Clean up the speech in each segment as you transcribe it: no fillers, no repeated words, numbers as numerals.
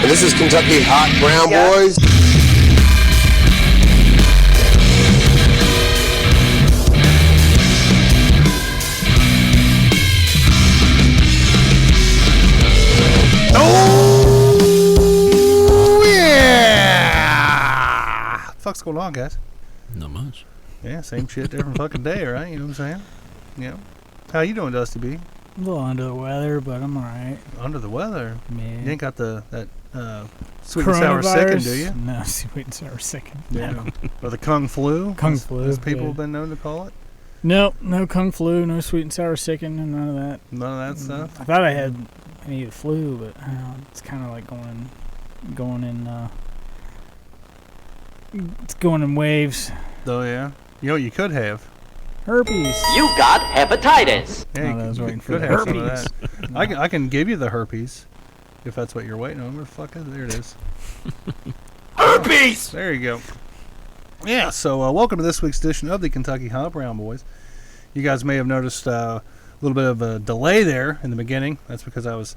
And this is Kentucky Hot Brown Boys. Oh, yeah! What the fuck's going on, guys? Not much. Yeah, same shit, different fucking day, right? You know what I'm saying? Yeah. How you doing, Dusty B? A little under the weather, but I'm alright. Under the weather? Man. You ain't got that sweet and sour sickin', do you? No, sweet and sour sickin'. Yeah. No. Or the Kung Flu? Kung Flu. As people yeah. have been known to call it? Nope, no Kung Flu, no sweet and sour sickin', and none of that. None of that stuff? I thought I had the flu, but it's kind of like it's going in waves. Oh, yeah? You know what you could have? Herpes. You got hepatitis. Yeah, I was waiting for could the have some of herpes. that. I can give you the herpes if that's what you're waiting on. Where the fuck is it? There it is. Herpes! There you go. Yeah, so welcome to this week's edition of the Kentucky Hot Brown Boys. You guys may have noticed a little bit of a delay there in the beginning. That's because I was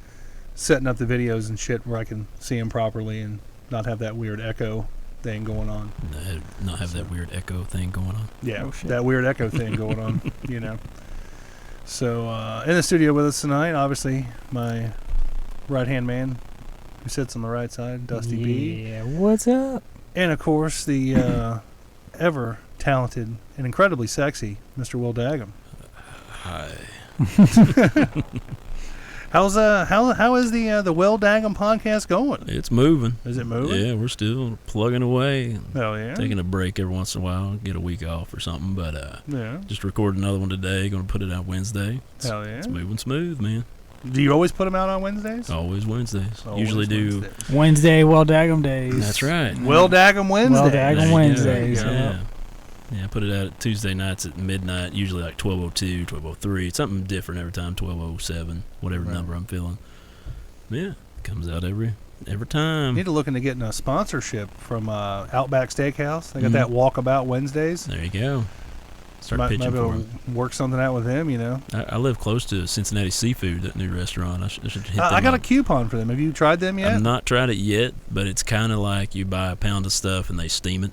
setting up the videos and shit where I can see them properly and not have that weird echo thing going on. Not have that weird echo thing going on. Yeah, that weird echo thing going on, you know. So, in the studio with us tonight, obviously, my right-hand man who sits on the right side, Dusty B. Yeah, what's up? And, of course, the ever-talented and incredibly sexy Mr. Will Daggum. Hi. How is the Will Daggum podcast going? It's moving. Is it moving? Yeah, we're still plugging away. Oh, yeah? Taking a break every once in a while, get a week off or something, but yeah. just recorded another one today, going to put it out Wednesday. Hell yeah. It's moving smooth, man. Do you always put them out on Wednesdays? Always Wednesdays. Always Usually do. Wednesdays. Wednesday, Well Daggum Days. That's right. Will Daggum Wednesdays. Well There Daggum you go. Wednesdays. Yeah. Yeah, I put it out Tuesday nights at midnight, usually like 12:02, 12:03. Something different every time, 12:07, whatever number I'm feeling. Yeah, comes out every time. Need to look into getting a sponsorship from Outback Steakhouse. They got that Walkabout Wednesdays. There you go. Start Might pitching be for able them. to work something out with them, you know. I live close to Cincinnati Seafood, that new restaurant. I should hit them I got a up. coupon for them. Have you tried them yet? I've not tried it yet, but it's kind of like you buy a pound of stuff and they steam it,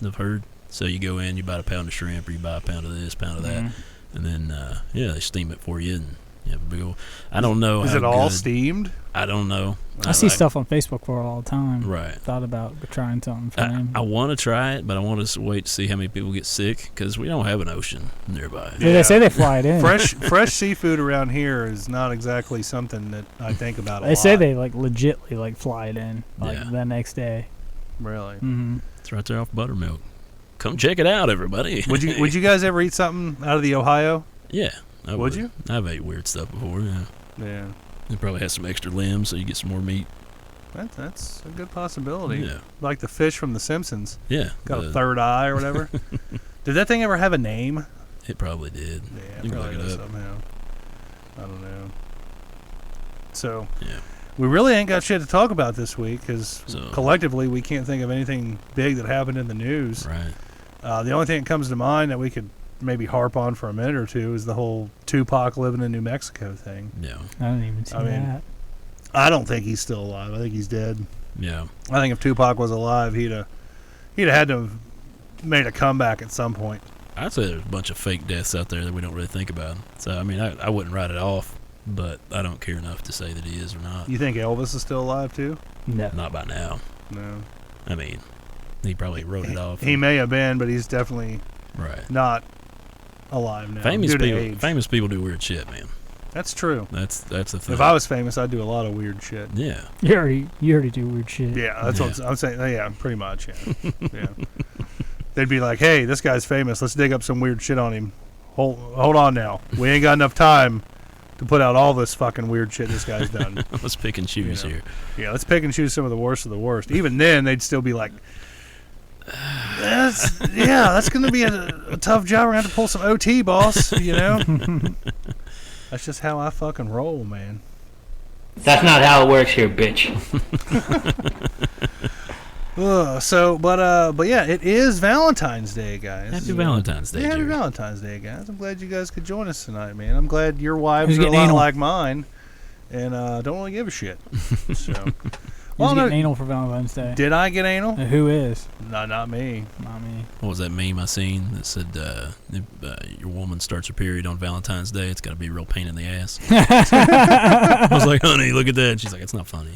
I've heard. So you go in, you buy a pound of shrimp, or you buy a pound of this, pound of that, and then, they steam it for you. And you have a big old, I don't know. Is how it all good- steamed? I don't know. I see stuff on Facebook for it all the time. Right. Thought about trying something for him. I want to try it, but I want to wait to see how many people get sick because we don't have an ocean nearby. Yeah, they say they fly it in. Fresh seafood around here is not exactly something that I think about a lot. They say they legitly fly it in the next day. Really? Mm-hmm. It's right there off Buttermilk. Come check it out, everybody. Would you guys ever eat something out of the Ohio? Yeah. I Would you? I've ate weird stuff before, yeah. Yeah. It probably has some extra limbs so you get some more meat. That's a good possibility. Yeah. Like the fish from The Simpsons. Yeah. Got a third eye or whatever. Did that thing ever have a name? It probably did. Yeah, You can probably look it does up. somehow. I don't know. So, Yeah. we really ain't got shit to talk about this week because So- collectively we can't think of anything big that happened in the news. Right. The only thing that comes to mind that we could maybe harp on for a minute or two is the whole Tupac living in New Mexico thing. Yeah. I didn't even see that. I don't think he's still alive. I think he's dead. Yeah. I think if Tupac was alive, he'd have had to have made a comeback at some point. I'd say there's a bunch of fake deaths out there that we don't really think about. So, I mean, I wouldn't write it off, but I don't care enough to say that he is or not. You think Elvis is still alive too? No. Not by now. No. I mean, he probably wrote it off. He may have been, but he's definitely Right. not alive now. Famous due to people. age. Famous people do weird shit, man. That's true. That's the thing. If I was famous, I'd do a lot of weird shit. Yeah. You already do weird shit. Yeah, that's what I'm saying. Yeah, pretty much. Yeah. Yeah. They'd be like, "Hey, this guy's famous. Let's dig up some weird shit on him. Hold on now. We ain't got enough time to put out all this fucking weird shit this guy's done." Let's pick and choose here. Yeah, let's pick and choose some of the worst of the worst. Even then, they'd still be like, that's going to be a tough job. We're going to have to pull some OT, boss, you know? That's just how I fucking roll, man. That's not how it works here, bitch. But yeah, it is Valentine's Day, guys. Happy Valentine's Day, Yeah, happy Jerry. Valentine's Day, guys. I'm glad you guys could join us tonight, man. I'm glad your wives Who's are a getting lot anal? like mine and don't really give a shit. So, Well, getting anal for Valentine's Day. Did I get anal? Who is? No, not me. Not me. What was that meme I seen that said if your woman starts her period on Valentine's Day, it's got to be a real pain in the ass? I was like, honey, look at that. And she's like, it's not funny.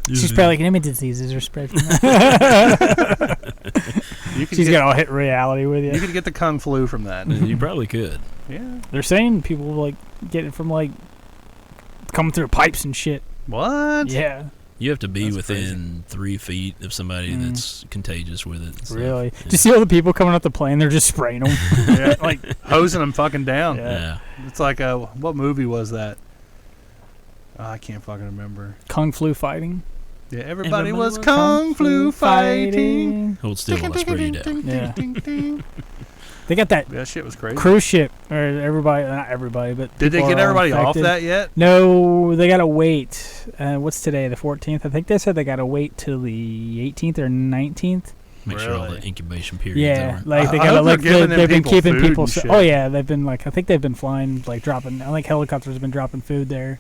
She's probably like, any diseases are spread from She's going to hit reality with you. You could get the kung flu from that. You probably could. Yeah. They're saying people like get it from like coming through pipes and shit. What? Yeah. You have to be That's within 3 feet of somebody that's contagious with it. So, Really? yeah. Do you see all the people coming off the plane? They're just spraying them. Yeah, like hosing them fucking down. Yeah. It's like what movie was that? I can't fucking remember. Kung flu fighting. Yeah, everybody was kung flu fighting. Hold still while I spray you down. Yeah. They got that That shit was crazy. cruise ship, or everybody, not everybody, but Did they people get are everybody off infected. that yet? No, they gotta wait. What's today? The 14th. I think they said they gotta wait till the 18th or 19th. Make sure all Really? the incubation periods Yeah, over. like they I gotta hope like they're giving them they've been people keeping food people. and shit. Oh yeah, they've been like I think they've been flying like dropping. I think helicopters have been dropping food there,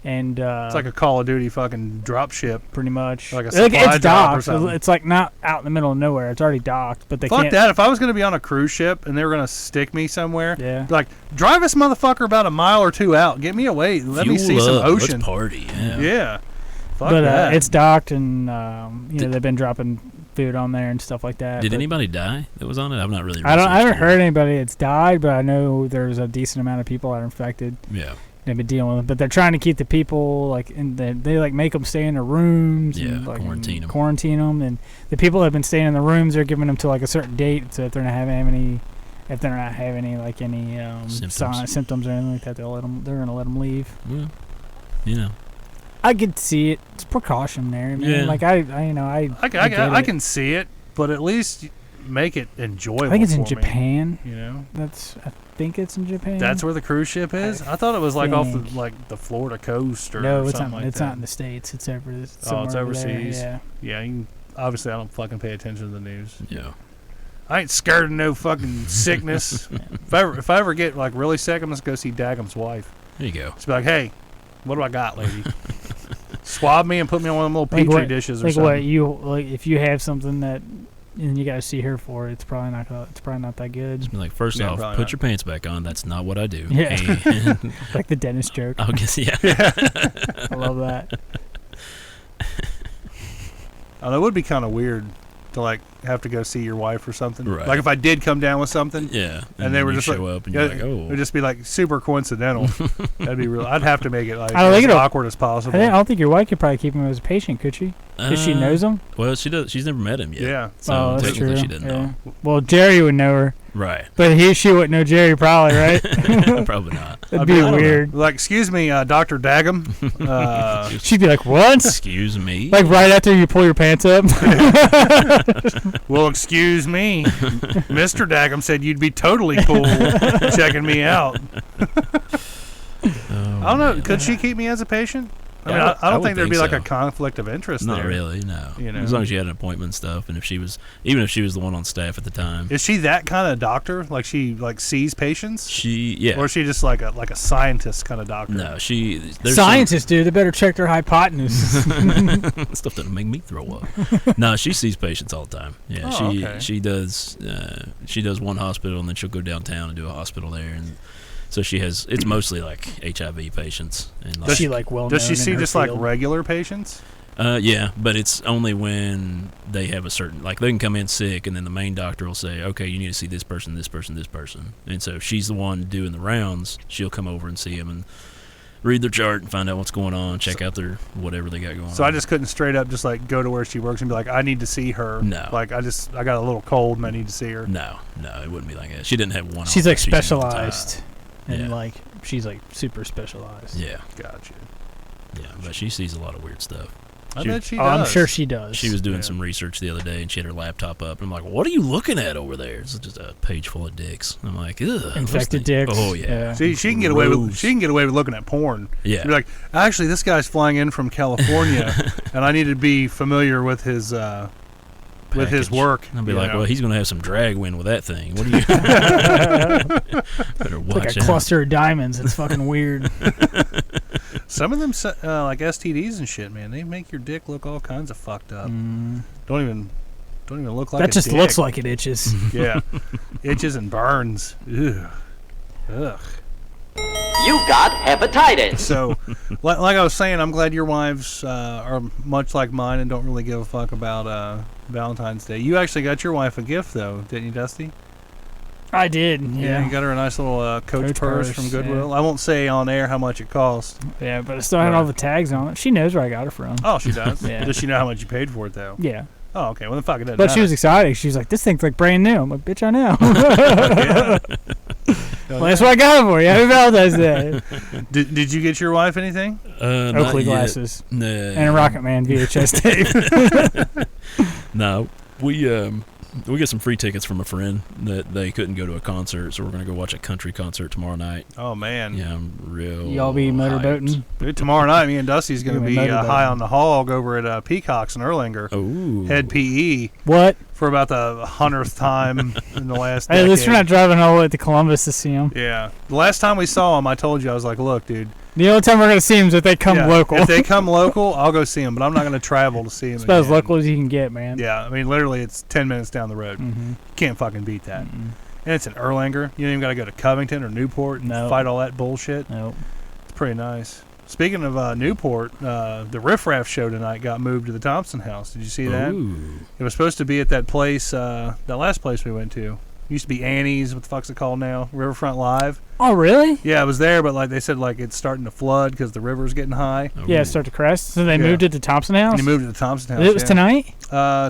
and It's like a Call of Duty fucking drop ship. pretty much like a supply it's drop or docked. something. It's like not out in the middle of nowhere. It's already docked, but they Fuck can't. that. If I was going to be on a cruise ship and they were going to stick me somewhere, Yeah. like, drive this motherfucker about a mile or two out. Get me away. Let me see Fuel some up. ocean. Let's party. Yeah. Yeah. Fuck But that. it's docked, and they've been dropping food on there and stuff like that. Did but anybody die that was on it? I've not really. I haven't researched it. heard anybody that's died, but I know there's a decent amount of people that are infected. Yeah. They've been dealing with it, but they're trying to keep the people like in they like make them stay in their rooms. Yeah, and, like, quarantine 'em. Quarantine them, and the people that have been staying in the rooms are giving them to like a certain date. So if they're not having any symptoms or anything like that, they're gonna let them leave. Well, you know. I could see it. It's precaution there, man. Yeah. Like I get I it. can see it, but at least make it enjoyable. I think it's in for me, Japan. you know, I think it's in Japan. that's where the cruise ship is. I thought it was like off the Florida coast or no, it's something not. like It's that. not in the States. It's over. Oh, it's somewhere over there, overseas. Yeah. Yeah, obviously I don't fucking pay attention to the news. Yeah. I ain't scared of no fucking sickness. If I ever get like really sick, I'm just go see Dagum's wife. There you go. Just be like, hey, what do I got, lady? Swab me and put me on one of them little Like petri what- dishes or Like something. what you like if you have something that and you gotta see her for it, it's probably not that good. Just be like, first Yeah, off, probably put not. your pants back on. That's not what I do. Yeah. And Like the dentist joke. I'll guess, yeah. I love that. Oh, that would be kind of weird to like have to go see your wife or something. Right. Like if I did come down with something, Yeah. and they were you just show like, up and yeah, you're like, oh. it would just be like super coincidental. That'd be real. I'd have to make it like I don't think as it'll- awkward as I possible. don't think your wife could probably keep him as a patient, could she? If she knows him. Well, she does. She's never met him yet. Yeah. So Oh, that's technically true. she didn't Yeah. know. Well, Jerry would know her, Right. but she wouldn't know Jerry probably, right? Probably not. That'd I'd be I don't know. weird. Like, excuse me, Dr. Dagum. She'd be like, "What?" Excuse me. Like right after you pull your pants up. Well, excuse me. Mr. Dagum said you'd be totally cool checking me out. Oh, I don't know. man. Could she keep me as a patient? I mean, Yeah, I I don't would think there'd think be like so. a conflict of interest Not there. really, no. You know. As long as you had an appointment and stuff, and if she was, even if she was the one on staff at the time, Is she that kind of doctor? Like she like sees patients? she, Or is she just like a scientist kind of doctor? no, she. There's Scientists, dude, they better check their hypotenuse. some stuff that'll make me throw up. No, she sees patients all the time. Yeah, Oh, okay. she does. She does one hospital, and then she'll go downtown and do a hospital there, and so she has. It's mostly like HIV patients, and like, Does she like well? Does she known see in her just like field? regular patients? Yeah, but it's only when they have a certain, like they can come in sick, and then the main doctor will say, okay, you need to see this person, this person, this person, and so if she's the one doing the rounds, she'll come over and see them and read their chart and find out what's going on, check out their whatever they got going on. So I just couldn't straight up just like go to where she works and be like, I need to see her. No. Like I got a little cold and I need to see her. No, it wouldn't be like that. She didn't have one. She's like office. She's all the time. specialized, and Yeah. like she's like super specialized. Yeah, Gotcha. but she sees a lot of weird stuff. I She- bet she Oh, does. I'm sure she does. She was doing Yeah. some research the other day, and she had her laptop up. And I'm like, "What are you looking at over there?" It's just a page full of dicks. I'm like, "Ugh, those Infected things." dicks. Oh yeah, See, she can get away with Gross. looking at porn. yeah. You're like, actually, this guy's flying in from California, and I need to be familiar with his Package. work. I'll be you like, know. "Well, he's gonna have some drag win with that thing. What do you?" Better It's like watch a out. cluster of diamonds. It's fucking weird. Some of them, like STDs and shit, man, they make your dick look all kinds of fucked up. Don't even look like that a just dick. looks like it itches. Yeah, itches and burns. Ugh. You got hepatitis. So, like I was saying, I'm glad your wives are much like mine and don't really give a fuck about Valentine's Day. You actually got your wife a gift, though, didn't you, Dusty? I did. Yeah. You got her a nice little Coach purse from Goodwill. Yeah. I won't say on air how much it cost. Yeah, but it still had all the tags on it. She knows where I got it from. Oh, she does? Yeah. Does she know how much you paid for it, though? Yeah. Oh, okay. Well, then fuck it doesn't But matter. she was excited. She was like, this thing's like brand new. I'm like, bitch, I know. Well, that's what I got it for you. Happy Valentine's Day. Did you get your wife anything? Oakley glasses. Nah. And a Rocket Man VHS tape. No. We got some free tickets from a friend that they couldn't go to a concert, so we're going to go watch a country concert tomorrow night. Oh, man. Yeah, I'm real Y'all be motorboating? Dude, tomorrow night, me and Dusty's going to be high on the hog over at Peacocks in Erlanger. Oh. Head PE. What? For about the 100th time in the last Hey, decade. at least we're not driving all the way to Columbus to see them. Yeah. The last time we saw him, I told you, I was like, look, dude. The only time we're going to see them is if they come local. If they come local, I'll go see them, but I'm not going to travel to see them. It's about as local as you can get, man. Yeah, I mean, literally, it's 10 minutes down the road. Mm-hmm. Can't fucking beat that. And it's in Erlanger. You don't even got to go to Covington or Newport and fight all that bullshit. Nope. It's pretty nice. Speaking of Newport, the Riff Raff show tonight got moved to the Thompson House. Did you see that? Ooh. It was supposed to be at that place, that last place we went to. Used to be Annie's. What the fuck's it called now? Riverfront Live. Oh, really? Yeah, it was there, but like they said, like it's starting to flood because the river's getting high. Oh. Yeah, start to crest. So they moved it to Thompson House? And they moved it to Thompson House. It was tonight?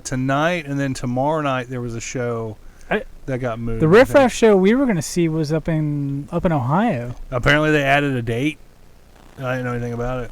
Tonight, and then tomorrow night there was a show that got moved. The Riff Raff show we were going to see was up in Ohio. Apparently they added a date. I didn't know anything about it.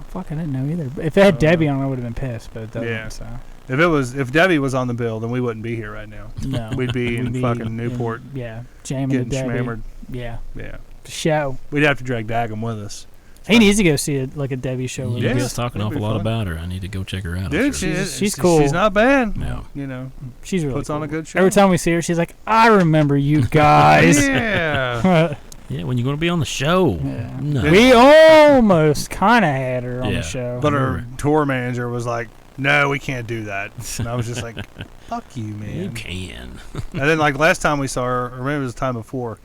Fuck, I didn't know either. If it had Debbie on, I would have been pissed, but it doesn't. Yeah. So. If Debbie was on the bill, then we wouldn't be here right now. No. We'd be in fucking Newport. Jamming getting to Debbie. schmammered. Yeah. Yeah. The show. We'd have to drag Daggum with us. He needs to go see it, like a Debbie show. You guys talk an awful lot about her. I need to go check her out. Dude, sure. she's cool. She's not bad. No. You know, she's really puts cool. on a good show. Every time we see her, she's like, I remember you guys. Yeah. Yeah, when you're going to be on the show. Yeah. No. We almost kind of had her on the show. But her tour manager was like, no, we can't do that. And I was just like, fuck you, man. You can. And then, like, last time we saw her, or maybe it was the time before,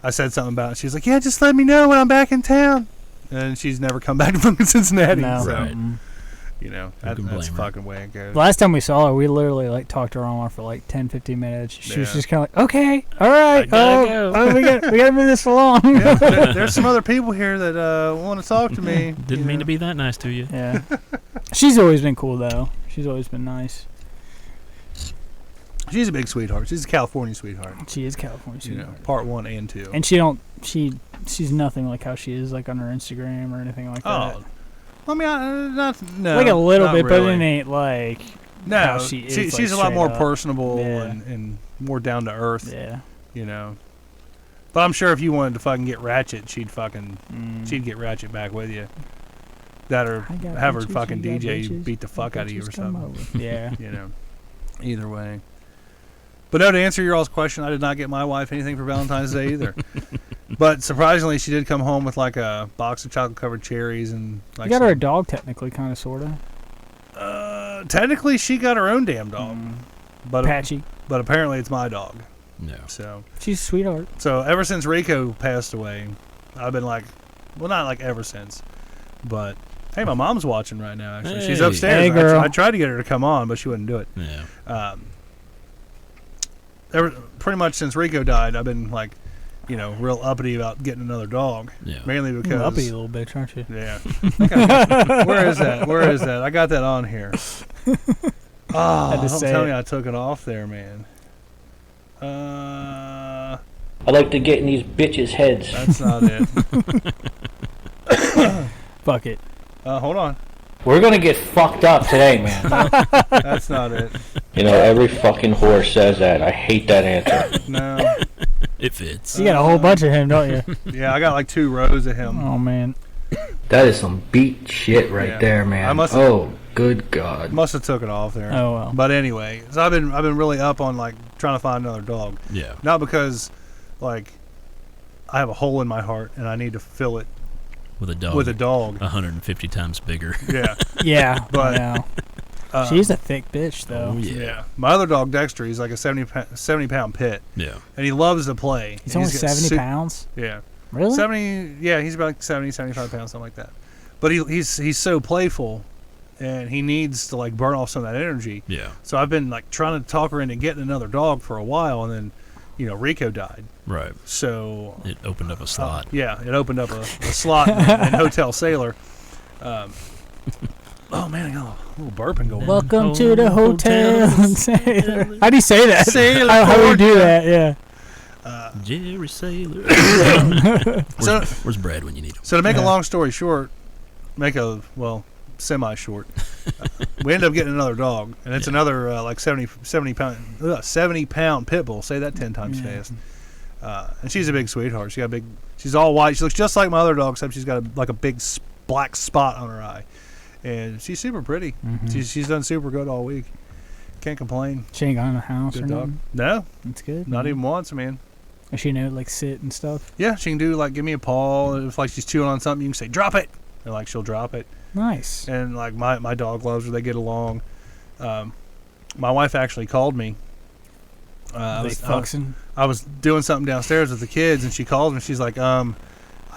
I said something about it. She's like, yeah, just let me know when I'm back in town. And she's never come back from Cincinnati. No. So, Right. you know, can blame that's her. fucking way it goes. Last time we saw her, we literally like talked to her on for like 10, 15 minutes. She was Yeah. just kind of like, okay, all right, gotta go. we got to move this along. Yeah, there's some other people here that want to talk to me. Didn't mean to be that nice to you. Yeah. She's always been cool, though. She's always been nice. She's a big sweetheart. She's a California sweetheart. She is California. You know, part 1 and 2. And she's nothing like how she is like on her Instagram or anything like that. Oh, I mean, no, Like a little not bit, really. but it ain't like No, how she is. she's like, a lot more straight up. personable Yeah. and more down to earth. Yeah. You know. But I'm sure if you wanted to fucking get ratchet, she'd get ratchet back with you. That or I got have her bitches, fucking you got DJ bitches, beat the fuck out of you or bitches come something. over. Yeah. You know. Either way. But no, to answer your all's question, I did not get my wife anything for Valentine's Day either. But surprisingly, she did come home with like a box of chocolate-covered cherries and like. You got her a dog, technically, kind of, sort of. Technically, she got her own damn dog, but Patchy. But apparently, it's my dog. No. So She's a sweetheart. So ever since Rico passed away, I've been like, well, not like ever since, but hey, my mom's watching right now. Actually, she's Hey. upstairs. Hey, girl. I tried to get her to come on, but she wouldn't do it. Yeah. Pretty much since Rico died, I've been like, you know, real uppity about getting another dog. Yeah. Mainly because You're uppity little bitch, aren't you? Yeah. Where is that? Where is that? I got that on here. Oh, don't tell me I took it off there, man. I like to get in these bitches' heads. That's not it. Fuck it. Hold on. We're gonna get fucked up today, man. That's not it. You know, every fucking whore says that. I hate that answer. No. It fits. You got a whole bunch of him, don't you? Yeah, I got like 2 rows of him. Oh, man. That is some beat shit right there, man. Oh, good God. Must have took it off there. Oh, well. But anyway, so I've been really up on like trying to find another dog. Yeah. Not because like I have a hole in my heart and I need to fill it with a dog. 150 times bigger. Yeah. Yeah, But she's a thick bitch, though. Oh, yeah. My other dog, Dexter, he's like a 70-pound pit. Yeah. And he loves to play. He's only 70 pounds? Yeah. Really? 70, yeah, he's about 70, 75 pounds, something like that. But he's so playful, and he needs to, like, burn off some of that energy. Yeah. So I've been, like, trying to talk her into getting another dog for a while, and then, Rico died. Right. So it opened up a slot. Yeah, it opened up a slot in Hotel Sailor. Oh man, I got a little burping going. Welcome to the Hotel Sailor. How do you say that? Sailor. How do you do that? Yeah. Jerry Sailor. Where's Brad when you need him? So to make a long story short, semi-short, we ended up getting another dog, and it's another like 70 pound pit bull. Say that 10 times fast. And she's a big sweetheart. She's all white. She looks just like my other dog, except she's got a big black spot on her eye, and she's super pretty. Mm-hmm. She's done super good all week. Can't complain. She ain't gone in the house good or dog. nothing? No, that's good. Not even once, man. Does she know like sit and stuff? Yeah, she can do like give me a paw. If like she's chewing on something, you can say drop it, and like she'll drop it. Nice. And like my dog loves her. They get along. My wife actually called me. I was doing something downstairs with the kids, and she called me. She's like, I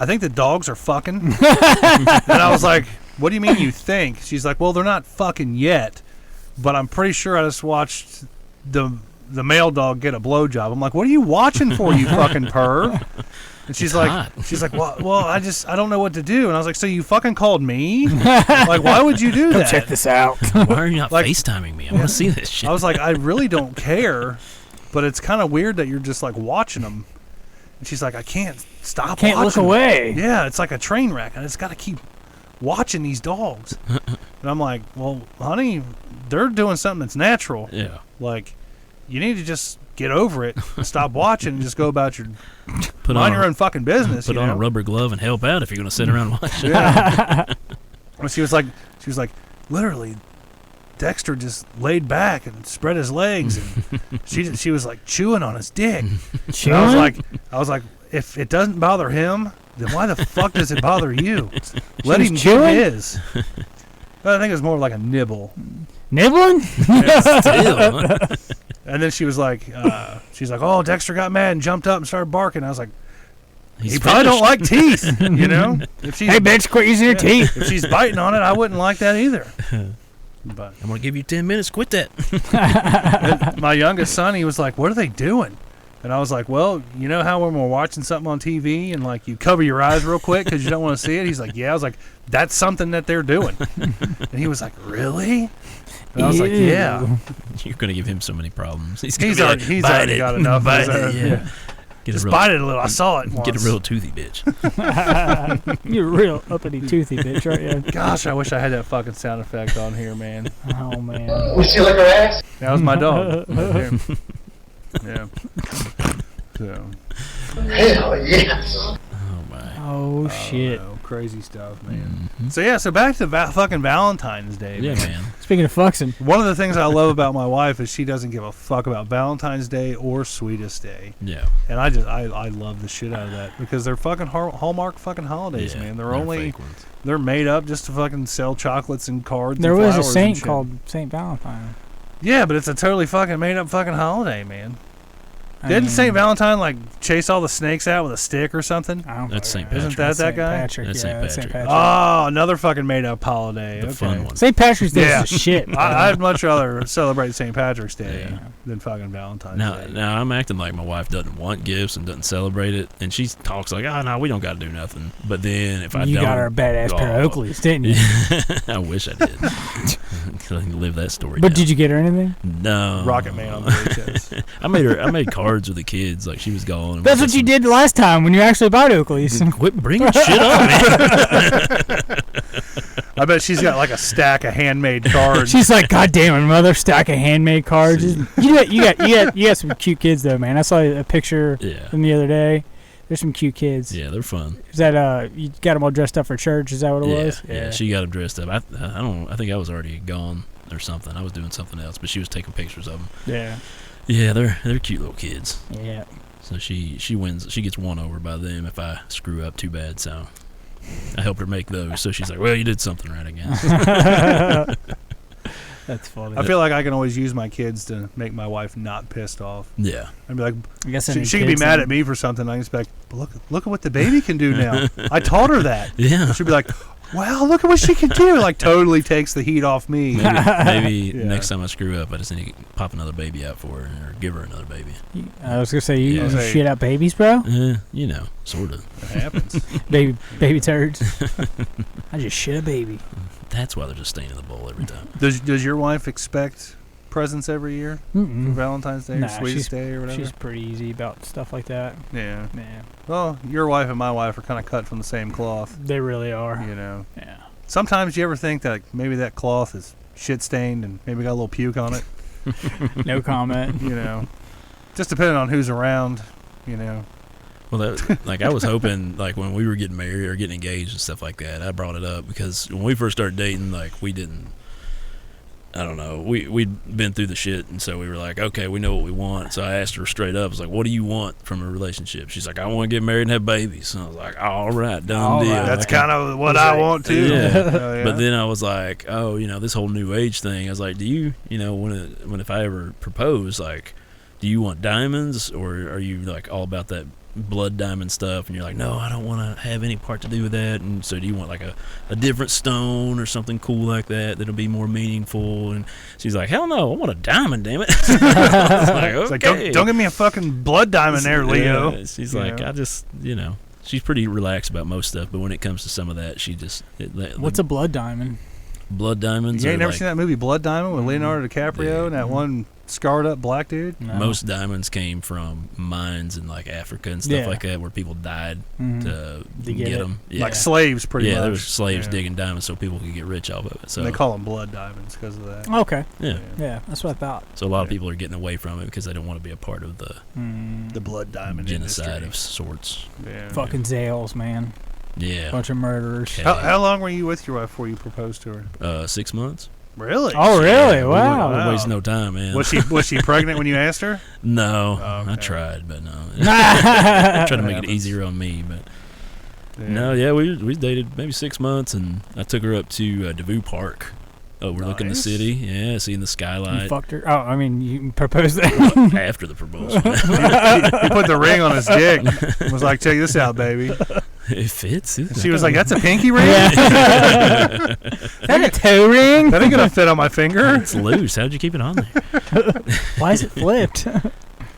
think the dogs are fucking. And I was like, what do you mean you think? She's like, well, they're not fucking yet, but I'm pretty sure I just watched the male dog get a blowjob. I'm like, what are you watching for, you fucking perv? And she's like, well, I don't know what to do. And I was like, so you fucking called me? Like, why would you do that? Check this out. Why are you not FaceTiming me? I want to see this shit. I was like, I really don't care, but it's kind of weird that you're just like watching them. And she's like, I can't stop. Can't look away. Yeah, it's like a train wreck. I just got to keep watching these dogs. And I'm like, well, honey, they're doing something that's natural. Yeah. Like, you need to just get over it and stop watching and just go about your mind your own fucking business. Put on a rubber glove and help out if you're going to sit around and watch it. Yeah. She was like, literally, Dexter just laid back and spread his legs, and she was like chewing on his dick. Chewing? I was like, if it doesn't bother him, then why the fuck does it bother you? Let him chew his. But I think it was more like a nibble. Nibbling? Still. And then she was like, oh, Dexter got mad and jumped up and started barking. I was like, he probably don't like teeth, you know? Hey, bitch, quit using your teeth. If she's biting on it, I wouldn't like that either. But I'm going to give you 10 minutes. Quit that. My youngest son, he was like, what are they doing? And I was like, well, you know how when we're watching something on TV and like you cover your eyes real quick because you don't want to see it? He's like, yeah. I was like, that's something that they're doing. And he was like, really? And I was like, yeah. You're going to give him so many problems. He's already got enough. Yeah. Just bite it a little. I saw it once. Get a real toothy bitch. You're a real uppity toothy bitch, right? Yeah. Gosh, I wish I had that fucking sound effect on here, man. Oh, man. We see like her ass? That was my dog. Right there. Yeah. So. Hell yes. Oh, my. Oh, shit. Crazy stuff, man. Mm-hmm. So, yeah, back to fucking Valentine's Day. Yeah, man. Speaking of fucking. One of the things I love about my wife is she doesn't give a fuck about Valentine's Day or Sweetest Day. Yeah. And I love the shit out of that because they're fucking Hallmark fucking holidays, man. They're made up just to fucking sell chocolates and cards. There and was a flowers saint called Saint Valentine. Yeah, but it's a totally fucking made up fucking holiday, man. Didn't St. Valentine like chase all the snakes out with a stick or something? That's St. Patrick. Isn't that guy? Patrick, that's St. Patrick. Oh, another fucking made up holiday. The fun one. St. Patrick's Day is shit. I'd much rather celebrate St. Patrick's Day than fucking Valentine's Day. Now I'm acting like my wife doesn't want gifts and doesn't celebrate it, and she talks like, "Oh no, we don't got to do nothing." But then if you got her a badass pair of Oakleys, didn't you? I wish I did. I can live that story. But did you get her anything? No. Rocket Man on the VHS. I made cards with the kids. Like she was gone. That's what you did last time when you actually bought Oakleys. Quit bringing shit up, man. I bet she's got like a stack of handmade cards. She's like, God damn, another stack of handmade cards. You got some cute kids though, man. I saw a picture from the other day. There's some cute kids. Yeah, they're fun. Is that you got them all dressed up for church? Is that what it was? Yeah, she got them dressed up. I think I was already gone or something. I was doing something else, but she was taking pictures of them. Yeah. Yeah, they're cute little kids. Yeah. So she wins. She gets won over by them if I screw up too bad. So I helped her make those, so she's like, "Well, you did something right, I guess." That's funny. I feel like I can always use my kids to make my wife not pissed off. Yeah. I'd be like, I guess she can be mad at me for something. I can just be like, look at what the baby can do now. I taught her that. Yeah. She'd be like, wow, look at what she can do. Like, totally takes the heat off me. Maybe Yeah. next time I screw up, I just need to pop another baby out for her or give her another baby. I was gonna say you Yeah. shit out babies, bro. You know, sort of. It happens. baby turds. I just shit a baby. That's why there's a stain in the bowl every time. Does your wife expect presents every year for Valentine's Day or Sweetest Day or whatever? She's pretty easy about stuff like that. Yeah. Yeah. Well, your wife and my wife are kind of cut from the same cloth. They really are. You know. Yeah. Sometimes you ever think that maybe that cloth is shit stained and maybe got a little puke on it? No comment. You know. Just depending on who's around, you know. Well, I was hoping, like, when we were getting married or getting engaged and stuff like that, I brought it up because when we first started dating, like, we didn't, I don't know, we'd been through the shit, and so we were like, okay, we know what we want. So I asked her straight up, I was like, what do you want from a relationship? She's like, I want to get married and have babies. And I was like, all right, done deal. That's kind of what I want, too. Yeah. But then I was like, oh, this whole new age thing, I was like, do you, if I ever propose, like, do you want diamonds, or are you, like, all about that blood diamond stuff? And you're like, no, I don't want to have any part to do with that. And so do you want like a different stone or something cool like that'll be more meaningful? And she's like, hell no, I want a diamond, damn it. I was like, okay. It's like, don't give me a fucking blood diamond there, Leo. Yeah, she's like, I just, she's pretty relaxed about most stuff, but when it comes to some of that, she just What's a blood diamond? Blood diamonds. You ain't never seen that movie Blood Diamond with Leonardo DiCaprio and that one scarred up black dude? No. Most diamonds came from mines in like Africa and stuff like that, where people died to get them. Yeah. Like slaves, pretty much. Yeah, there was slaves digging diamonds so people could get rich off of it. So and they call them blood diamonds because of that. Okay. Yeah, that's what I thought. So a lot of people are getting away from it because they don't want to be a part of the blood diamond genocide industry. of sorts. Yeah. Fucking Zales, man. Yeah. Bunch of murderers. Okay. How long were you with your wife before you proposed to her? 6 months. Really? Oh, really? Yeah, Wow. We wasting no time, man. Was she pregnant when you asked her? No. Oh, okay. I tried, but no. I tried to make it easier on me, but we dated maybe 6 months, and I took her up to Devou Park. Overlooking the city, seeing the skylight. You fucked her? Oh, I mean, you proposed that? After the proposal. He put the ring on his dick. Was like, check this out, baby. It fits. She was like, that's a pinky ring? Is that a toe ring? That ain't going to fit on my finger. It's loose. How'd you keep it on there? Why is it flipped?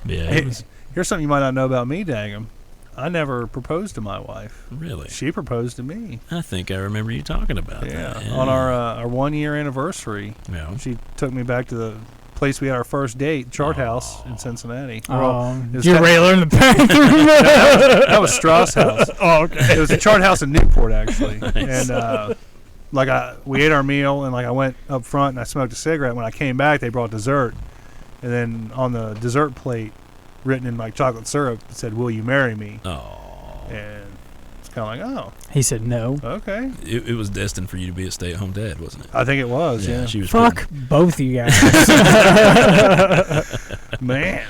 Here's something you might not know about me, Dagum. I never proposed to my wife. Really? She proposed to me. I think I remember you talking about that. Yeah. On our 1 year anniversary. Yeah. She took me back to the place we had our first date, Chart House in Cincinnati. Did you railer in the bathroom? That was Strauss House. Oh, okay. It was a Chart House in Newport, actually. Nice. And we ate our meal, and like I went up front and I smoked a cigarette. When I came back, they brought dessert, and then on the dessert plate, written in like chocolate syrup, it said, "Will you marry me?" Oh. And it's kind of like, oh. He said no. Okay. It was destined for you to be a stay-at-home dad, wasn't it? I think it was. Yeah. She was Fuck both you guys. Man.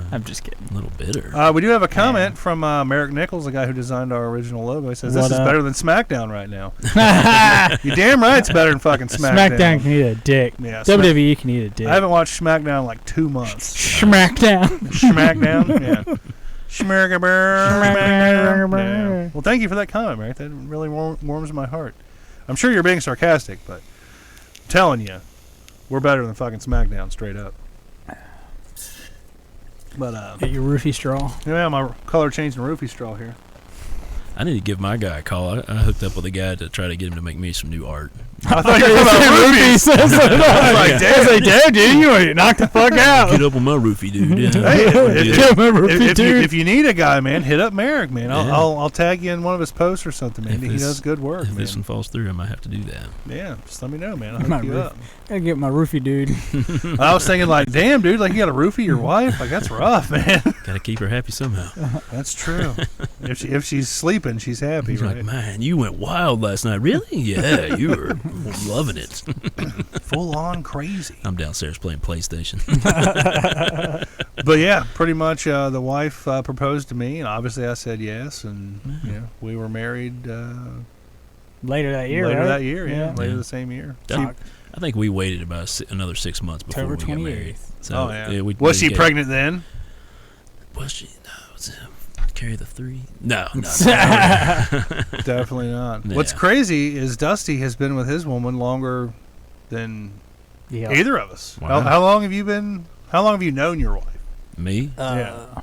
I'm just kidding. A little bitter. We do have a comment from Merrick Nichols, the guy who designed our original logo. He says, "This is better than SmackDown right now." You damn right it's better than fucking SmackDown. SmackDown can eat a dick. Yeah, WWE can eat a dick. I haven't watched SmackDown in like 2 months. SmackDown. SmackDown? Yeah. Yeah. Well, thank you for that comment, Merrick. That really warms my heart. I'm sure you're being sarcastic, but I'm telling you, we're better than fucking SmackDown, straight up. But get your roofie straw. Yeah, my color changed in roofie straw here. I need to give my guy a call. I hooked up with a guy to try to get him to make me some new art. I thought you were talking about roofies. I was like, damn, dude, you knock the fuck out. Get up on my roofie, dude. Yeah. Hey, if you need a guy, man, hit up Merrick, man. I'll tag you in one of his posts or something, man. He does good work, if man. this one falls through, I might have to do that. Yeah, just let me know, man. I'll hook you up. Gotta get my roofie, dude. I was thinking, like, damn, dude, like you got to roofie your wife? Like, that's rough, man. Gotta keep her happy somehow. That's true. If she's sleeping, she's happy, He's right? like, man, you went wild last night. Really? Yeah, you were loving it. Full on crazy. I'm downstairs playing PlayStation. But yeah, pretty much the wife proposed to me, and obviously I said yes, and we were married later that year. Later the same year. I think we waited about another 6 months before October we got married. 28th. So, was she pregnant then? Was she? No. Was it carry the 3? No. Definitely not. Yeah. What's crazy is Dusty has been with his woman longer than either of us. Wow. How long have you known your wife? Me? Yeah.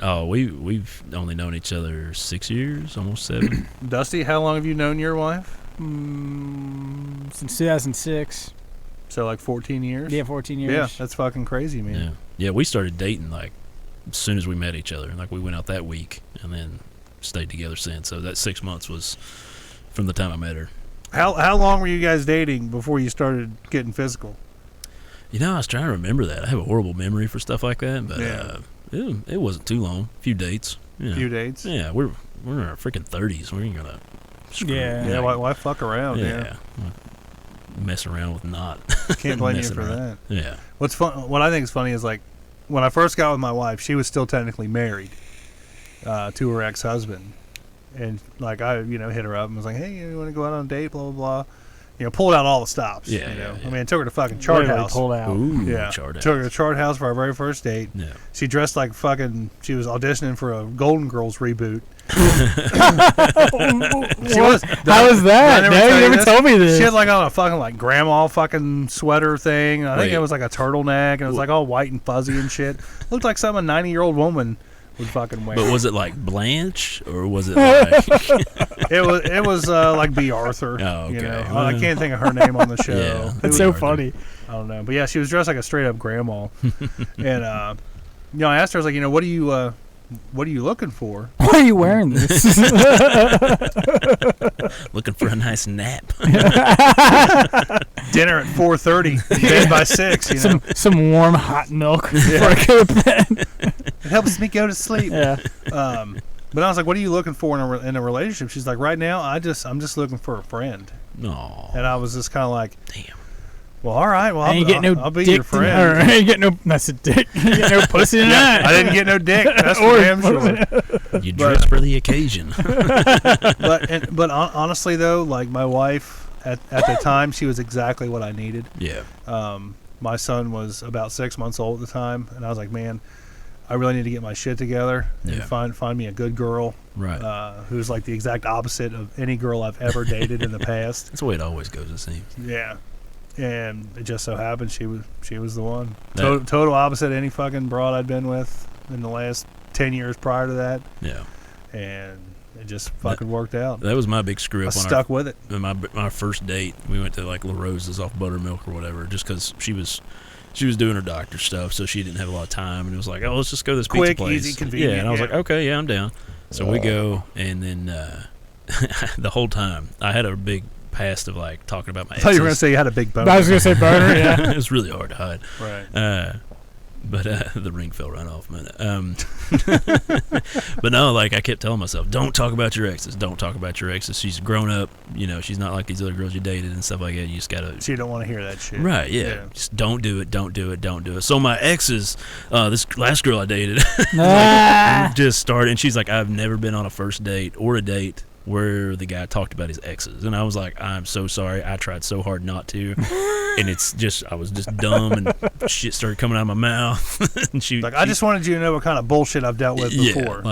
Oh, we've only known each other 6 years, almost 7. Dusty, how long have you known your wife? Since 2006. So like 14 years? Yeah, 14 years. Yeah, that's fucking crazy, man. Yeah, we started dating like as soon as we met each other. Like we went out that week and then stayed together since. So that 6 months was from the time I met her. How long were you guys dating before you started getting physical? I was trying to remember that. I have a horrible memory for stuff like that, but it wasn't too long. A few dates. A few dates? Yeah, we're in our freaking 30s. We ain't gonna screw. Yeah, why fuck around? Yeah. Mess around with not. Can't blame you for that. Yeah. What I think is funny is like when I first got with my wife, she was still technically married to her ex-husband, and like I hit her up and was like, hey, you want to go out on a date? Blah blah blah. Pulled out all the stops. Yeah. I mean, I took her to fucking Chart House. Pulled out. Ooh, Yeah. Chart House. Took her to Chart House for our very first date. Yeah. She dressed like fucking. She was auditioning for a Golden Girls reboot. She was. How was that? No, you never told me this. She had like on a fucking like grandma fucking sweater thing. I think it was like a turtleneck, and it was like all white and fuzzy and shit. Looked like some 90-year-old woman would fucking wear. But was it like Blanche or was it like? It was like B. Arthur. Oh, okay. I can't think of her name on the show. Yeah, it's so funny. I don't know, but yeah, she was dressed like a straight up grandma, and I asked her, I was like, what are you looking for? Why are you wearing this? Looking for a nice nap. Dinner at 4:30, bed by 6. Some warm hot milk before I go to bed. It helps me go to sleep. Yeah. But I was like, what are you looking for in a relationship? She's like, right now, I'm just looking for a friend. No. And I was just kind of like, damn. well, all right. Well, I'll be dick your friend. I ain't get no. That's a dick. You get no pussy in that. I didn't get no dick. That's for damn sure. You dress for the occasion. But honestly though, like my wife at the time, she was exactly what I needed. Yeah. My son was about 6 months old at the time, and I was like, man, I really need to get my shit together and find me a good girl, right? Who's like the exact opposite of any girl I've ever dated in the past. That's the way it always goes, it seems. Yeah. And it just so happened she was the one. Total opposite of any fucking broad I'd been with in the last 10 years prior to that. Yeah. And it just fucking worked out. That was my big screw up. I stuck with it. My first date, we went to like La Rosa's off Buttermilk or whatever, just because she was doing her doctor stuff, so she didn't have a lot of time, and it was like, oh, let's just go to this quick, pizza place. Easy, convenient. Yeah, and I was like, okay, yeah, I'm down. So we go, and then the whole time I had a big past of like talking about my exes. I thought you were going to say you had a big boner. I was going to say boner, yeah. It was really hard to hide. Right. But the ring fell right off, man. But no, like I kept telling myself, don't talk about your exes. Don't talk about your exes. She's grown up. She's not like these other girls you dated and stuff like that. You just gotta. So you don't want to hear that shit. Right? Yeah. Just don't do it. Don't do it. Don't do it. So my exes, this last girl I dated, just started, and she's like, I've never been on a first date or a date where the guy talked about his exes, and I was like, I'm so sorry, I tried so hard not to, and I was just dumb, and shit started coming out of my mouth. And I just wanted you to know what kind of bullshit I've dealt with before.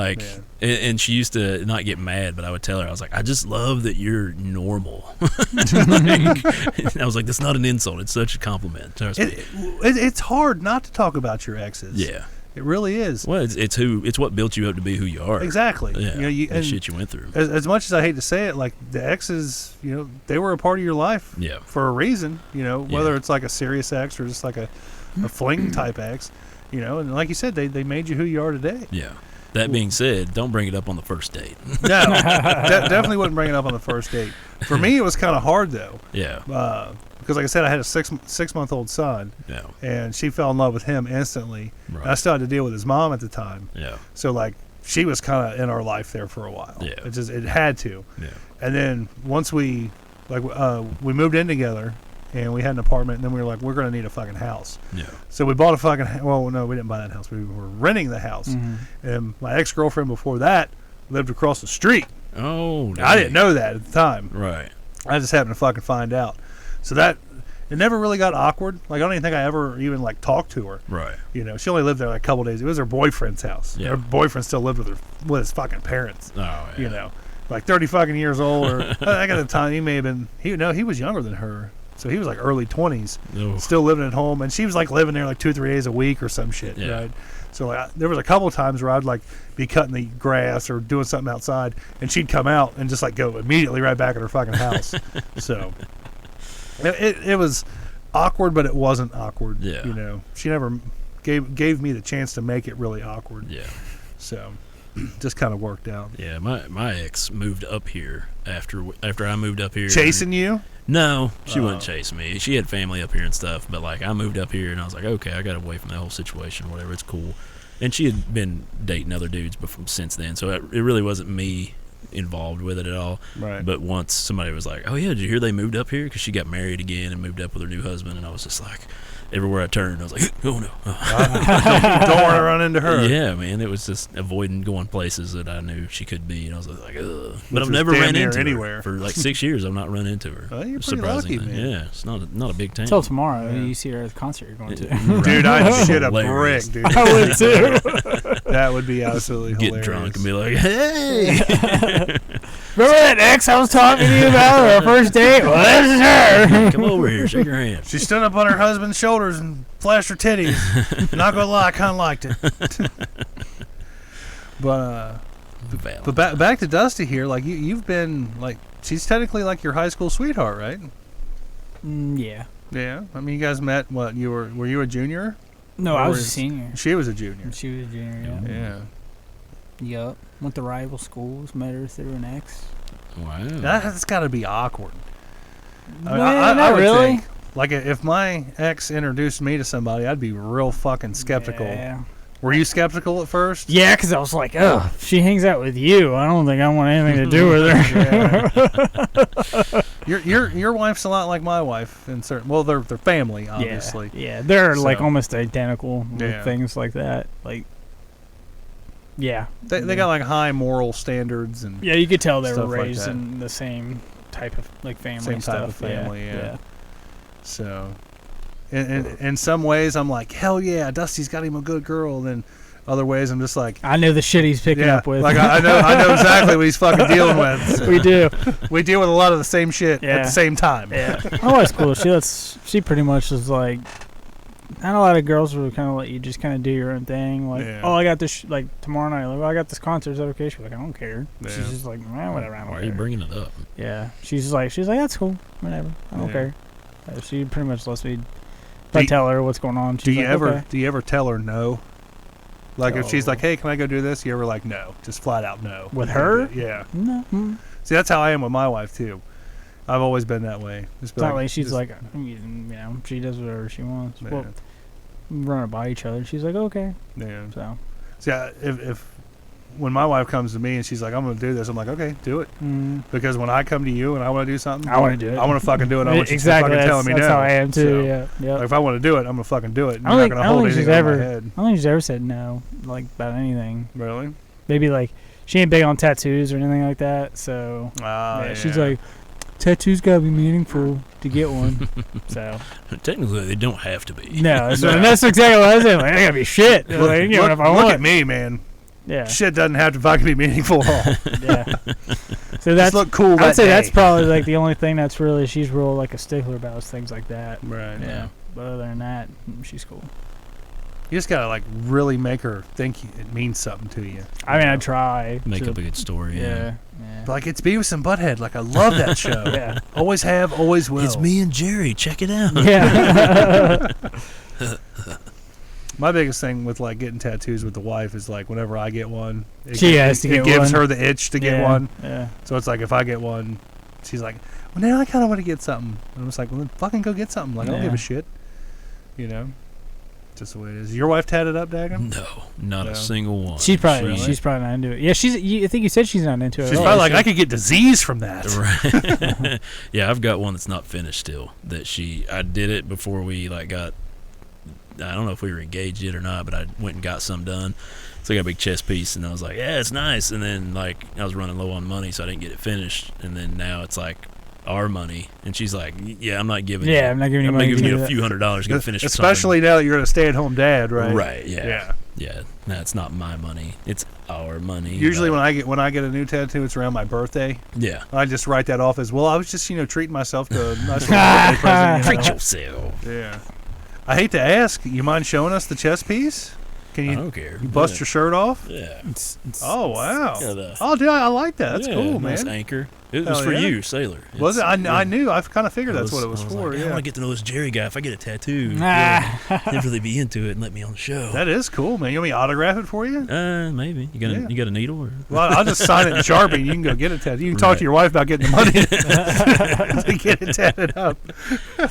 And she used to not get mad, but I would tell her, I was like, I just love that you're normal. I was like, that's not an insult, it's such a compliment. It's hard not to talk about your exes. Yeah. It really is. Well, it's what built you up to be who you are. Exactly. Yeah. And shit you went through. As much as I hate to say it, like the exes, they were a part of your life. Yeah. For a reason. Whether it's like a serious ex or just like a fling type ex. And like you said, they made you who you are today. Yeah. That being said, don't bring it up on the first date. No, definitely wouldn't bring it up on the first date. For me, it was kind of hard though. Yeah. Because like I said, I had a six-month-old son, and she fell in love with him instantly. Right. I still had to deal with his mom at the time. Yeah. So like she was kind of in our life there for a while. Yeah. It had to. Yeah. And then once we we moved in together, and we had an apartment, and then we were like, we're going to need a fucking house. Yeah. So we bought a fucking well, no, we didn't buy that house. We were renting the house, and my ex-girlfriend before that lived across the street. Oh, I didn't know that at the time. Right. I just happened to fucking find out. So that it never really got awkward. Like, I don't even think I ever even like talked to her. Right. You know, she only lived there like a couple days. It was her boyfriend's house. Yeah. Her boyfriend still lived with his fucking parents. Oh, yeah. You know, like 30 fucking years old. Or I got the time he may have been. He was younger than her. So he was like early 20s, still living at home, and she was like living there like 2 or 3 days a week or some shit, right? So like, there was a couple of times where I'd like be cutting the grass or doing something outside, and she'd come out and just like go immediately right back at her fucking house. So it was awkward, but it wasn't awkward. Yeah. You know, she never gave me the chance to make it really awkward. Yeah. So just kind of worked out. Yeah, my ex moved up here after I moved up here. Chasing you? No, she wouldn't chase me. She had family up here and stuff, but like I moved up here and I was like, okay, I got away from that whole situation, whatever. It's cool. And she had been dating other dudes since then, so it really wasn't me involved with it at all. Right. But once somebody was like, oh yeah, did you hear they moved up here? Because she got married again and moved up with her new husband, and I was just like, everywhere I turned, I was like, oh no. Don't want to run into her. Yeah, man, it was just avoiding going places that I knew she could be, and I was like, ugh. But I've never ran into anywhere. Her. For like 6 years, I've not run into her. Well, you're pretty lucky, man. Yeah, it's not a big town. Until tomorrow, you see her at the concert you're going to. Dude, I'd shit a brick, Hilarious. dude. I would too. That would be absolutely hilarious. Get drunk and be like, hey. Remember that ex I was talking to you about on our first date? Well, this is her. Come over here, shake your hand. She stood up on her husband's shoulders and flashed her titties. Not gonna lie, I kind of liked it. But back to Dusty here. Like you've been like, she's technically like your high school sweetheart, right? Yeah. Yeah. I mean, you guys met. What were you a junior? No, I was a senior. She was a junior. She was a junior. Yeah. Yup. Went to rival schools. Met her through an ex. Wow. That's got to be awkward. Not would really. think, like if my ex introduced me to somebody, I'd be real fucking skeptical. Yeah. Were you skeptical at first? Yeah, because I was like, oh, if she hangs out with you, I don't think I want anything to do with her. Your wife's a lot like my wife in certain. Well, they're family, obviously. Yeah, they're like almost identical with Yeah. things like that. Like, yeah, They got like high moral standards and yeah, you could tell they were stuff like raised that. in the same type of like family Same stuff. type of family, yeah. yeah. So, in some ways, I'm like, hell yeah, Dusty's got him a good girl. Then other ways, I'm just like, I know the shit he's picking up with. Like I know exactly what he's fucking dealing with. So. We do. We deal with a lot of the same shit at the same time. Yeah, my wife's cool. She pretty much is like, not a lot of girls will kind of let you just kind of do your own thing. Like, oh, I got this like tomorrow night. Like, I got this concert. Is that okay? She's like, I don't care. Yeah. She's just like, whatever. I don't Why care. are you bringing it up? Yeah, she's like, that's cool. Whatever. I don't care. She pretty much lets me. If I tell her what's going on, she's like, okay. Do you ever tell her no? Like if she's like, hey, can I go do this? You ever like no? Just flat out no. With her? Yeah. No. See, that's how I am with my wife too. I've always been that way. It's not like she's like, she does whatever she wants. Yeah. Well, we run it by each other. She's like, okay. Yeah. So. See, if when my wife comes to me and she's like, I'm going to do this, I'm like, okay, do it. Because when I come to you and I want to do something, I want to do it. I want to fucking do it. I want you exactly. to fucking tell me no. That's how I am too. So, yeah. Like if I want to do it, I'm going to fucking do it. I don't think she's ever. I don't think she's ever said no, like about anything. Really? Maybe like she ain't big on tattoos or anything like that. So she's like, tattoos gotta be meaningful to get one. So technically, they don't have to be. No, that's exactly what I was saying. Like, they gotta be shit. Like, look at me, man. Yeah. Shit doesn't have to fucking be meaningful at all. Yeah. So that's just look cool. I'd say that's probably like the only thing that's really she's real like a stickler about is things like that. Right. Yeah. But other than that, she's cool. You just gotta like really make her think it means something to you. I mean, I try. Make up a good story. Yeah. Like it's Beavis and Butthead. Like I love that show. Yeah. Always have, always will. It's me and Jerry. Check it out. Yeah. My biggest thing with like getting tattoos with the wife is like whenever I get one, it gives her the itch to get one. Yeah. So it's like if I get one, she's like, well, now I kind of want to get something. And I'm just like, well, then fucking go get something. Like I don't give a shit. You know, just the way it is. Your wife tatted up, Daggum? No, not a single one. She's probably not into it. Yeah, I think you said she's not into it. She's probably like, I could get disease from that. Right. Yeah, I've got one that's not finished still. I did it before we like got I don't know if we were engaged yet or not, but I went and got some done. So I got a big chest piece, and I was like, yeah, it's nice. And then, like, I was running low on money, so I didn't get it finished. And then now it's like our money, and she's like, yeah, I'm not giving you. I'm not giving you money. I'm giving you a few $100 to get finished. Especially now that you're a stay-at-home dad, right? Right. Yeah. No, it's not my money. It's our money. Usually, when I get a new tattoo, it's around my birthday. Yeah. I just write that off as, well, I was just treating myself to a nice little birthday present. Treat yourself. Yeah. I hate to ask, you mind showing us the chest piece? Can you? I don't care. You bust your shirt off? Yeah. Oh wow! Yeah, oh, dude, I like that. That's cool, nice man. Anchor. It was for you, Sailor. Was it? I knew. I kind of figured that's what it was for. Like, yeah. I want to get to know this Jerry guy. If I get a tattoo, he'll really be into it and let me on the show. That is cool, man. You want me to autograph it for you? Maybe. You got a needle? Or? Well, I'll just sign it in Sharpie, and you can go get it tattooed. You can talk to your wife about getting the money to get it tatted up.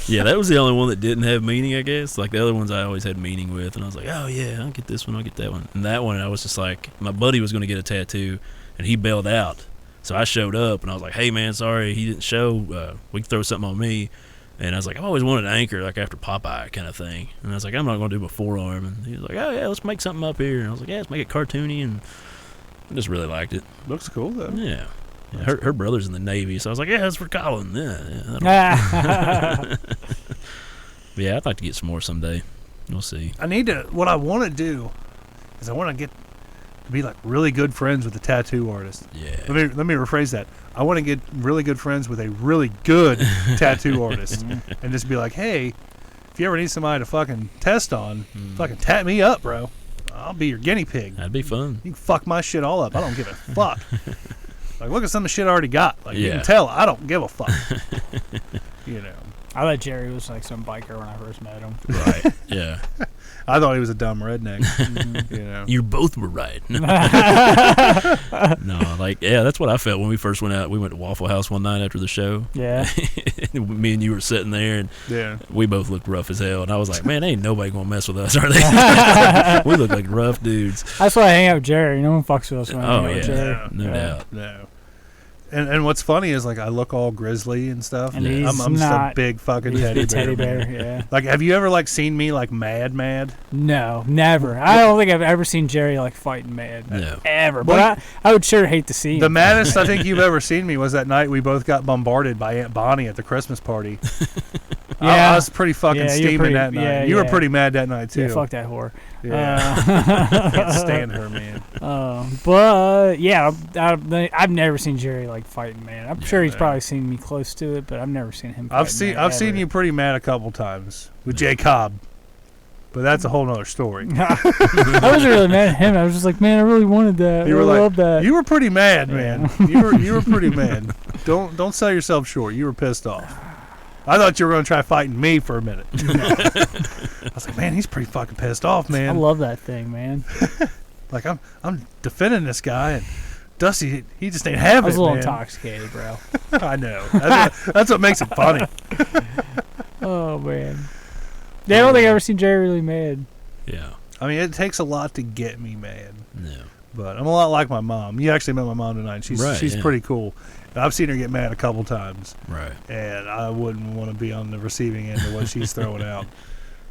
Yeah, that was the only one that didn't have meaning, I guess. Like the other ones, I always had meaning with, and I was like, oh yeah, I'll get this one, I'll get that one, and that one, I was just like, my buddy was going to get a tattoo, and he bailed out. So I showed up, and I was like, hey, man, sorry, he didn't show. We can throw something on me. And I was like, I've always wanted an anchor, like after Popeye kind of thing. And I was like, I'm not going to do a forearm. And he was like, oh, yeah, let's make something up here. And I was like, yeah, let's make it cartoony. And I just really liked it. Looks cool, though. Yeah. Her brother's in the Navy, so I was like, yeah, that's for Colin. Yeah. Yeah, I'd like to get some more someday. We'll see. What I want to do is I want to get to be like really good friends with a tattoo artist. Yeah. Let me rephrase that. I want to get really good friends with a really good tattoo artist, and just be like, hey, if you ever need somebody to fucking test on, fucking tat me up, bro. I'll be your guinea pig. That'd be fun. You can fuck my shit all up. I don't give a fuck. Like, look at some of the shit I already got. Like, you can tell I don't give a fuck. I thought Jerry was like some biker when I first met him. Right. Yeah. I thought he was a dumb redneck. You both were right. No, that's what I felt when we first went out. We went to Waffle House one night after the show. Yeah. Me and you were sitting there, and we both looked rough as hell. And I was like, man, ain't nobody gonna mess with us, are they? We look like rough dudes. That's why I hang out with Jerry. No one fucks with us when I hang out with Jerry. No doubt. No. And what's funny is, like, I look all grizzly and stuff. And I'm just a big fucking teddy bear. Yeah. Like, have you ever, like, seen me, like, mad? No, never. I don't think I've ever seen Jerry, like, fighting mad. No. Ever. But I would sure hate to see him. The maddest I think you've ever seen me was that night we both got bombarded by Aunt Bonnie at the Christmas party. I was pretty fucking steaming that night. Yeah, you were pretty mad that night, too. Yeah, fuck that whore. Yeah. Can't stand her, man. But, yeah, I've never seen Jerry, like, fighting mad. I'm sure he's probably seen me close to it, but I've never seen him fighting I've seen you pretty mad a couple times with Jay Cobb. But that's a whole nother story. I wasn't really mad at him. I was just like, man, I really wanted that. I really love that. You were pretty mad, man. You were pretty mad. Don't sell yourself short. You were pissed off. I thought you were going to try fighting me for a minute. I was like, man, he's pretty fucking pissed off, man. I love that thing, man. Like, I'm defending this guy, and Dusty, he just ain't having it, I was a little man. Intoxicated, bro. I know. That's what makes it funny. Oh, man. Yeah, I don't think I've ever seen Jerry really mad. Yeah. I mean, it takes a lot to get me mad. No. But I'm a lot like my mom. You actually met my mom tonight. She's pretty cool. I've seen her get mad a couple times. Right. And I wouldn't want to be on the receiving end of what she's throwing out.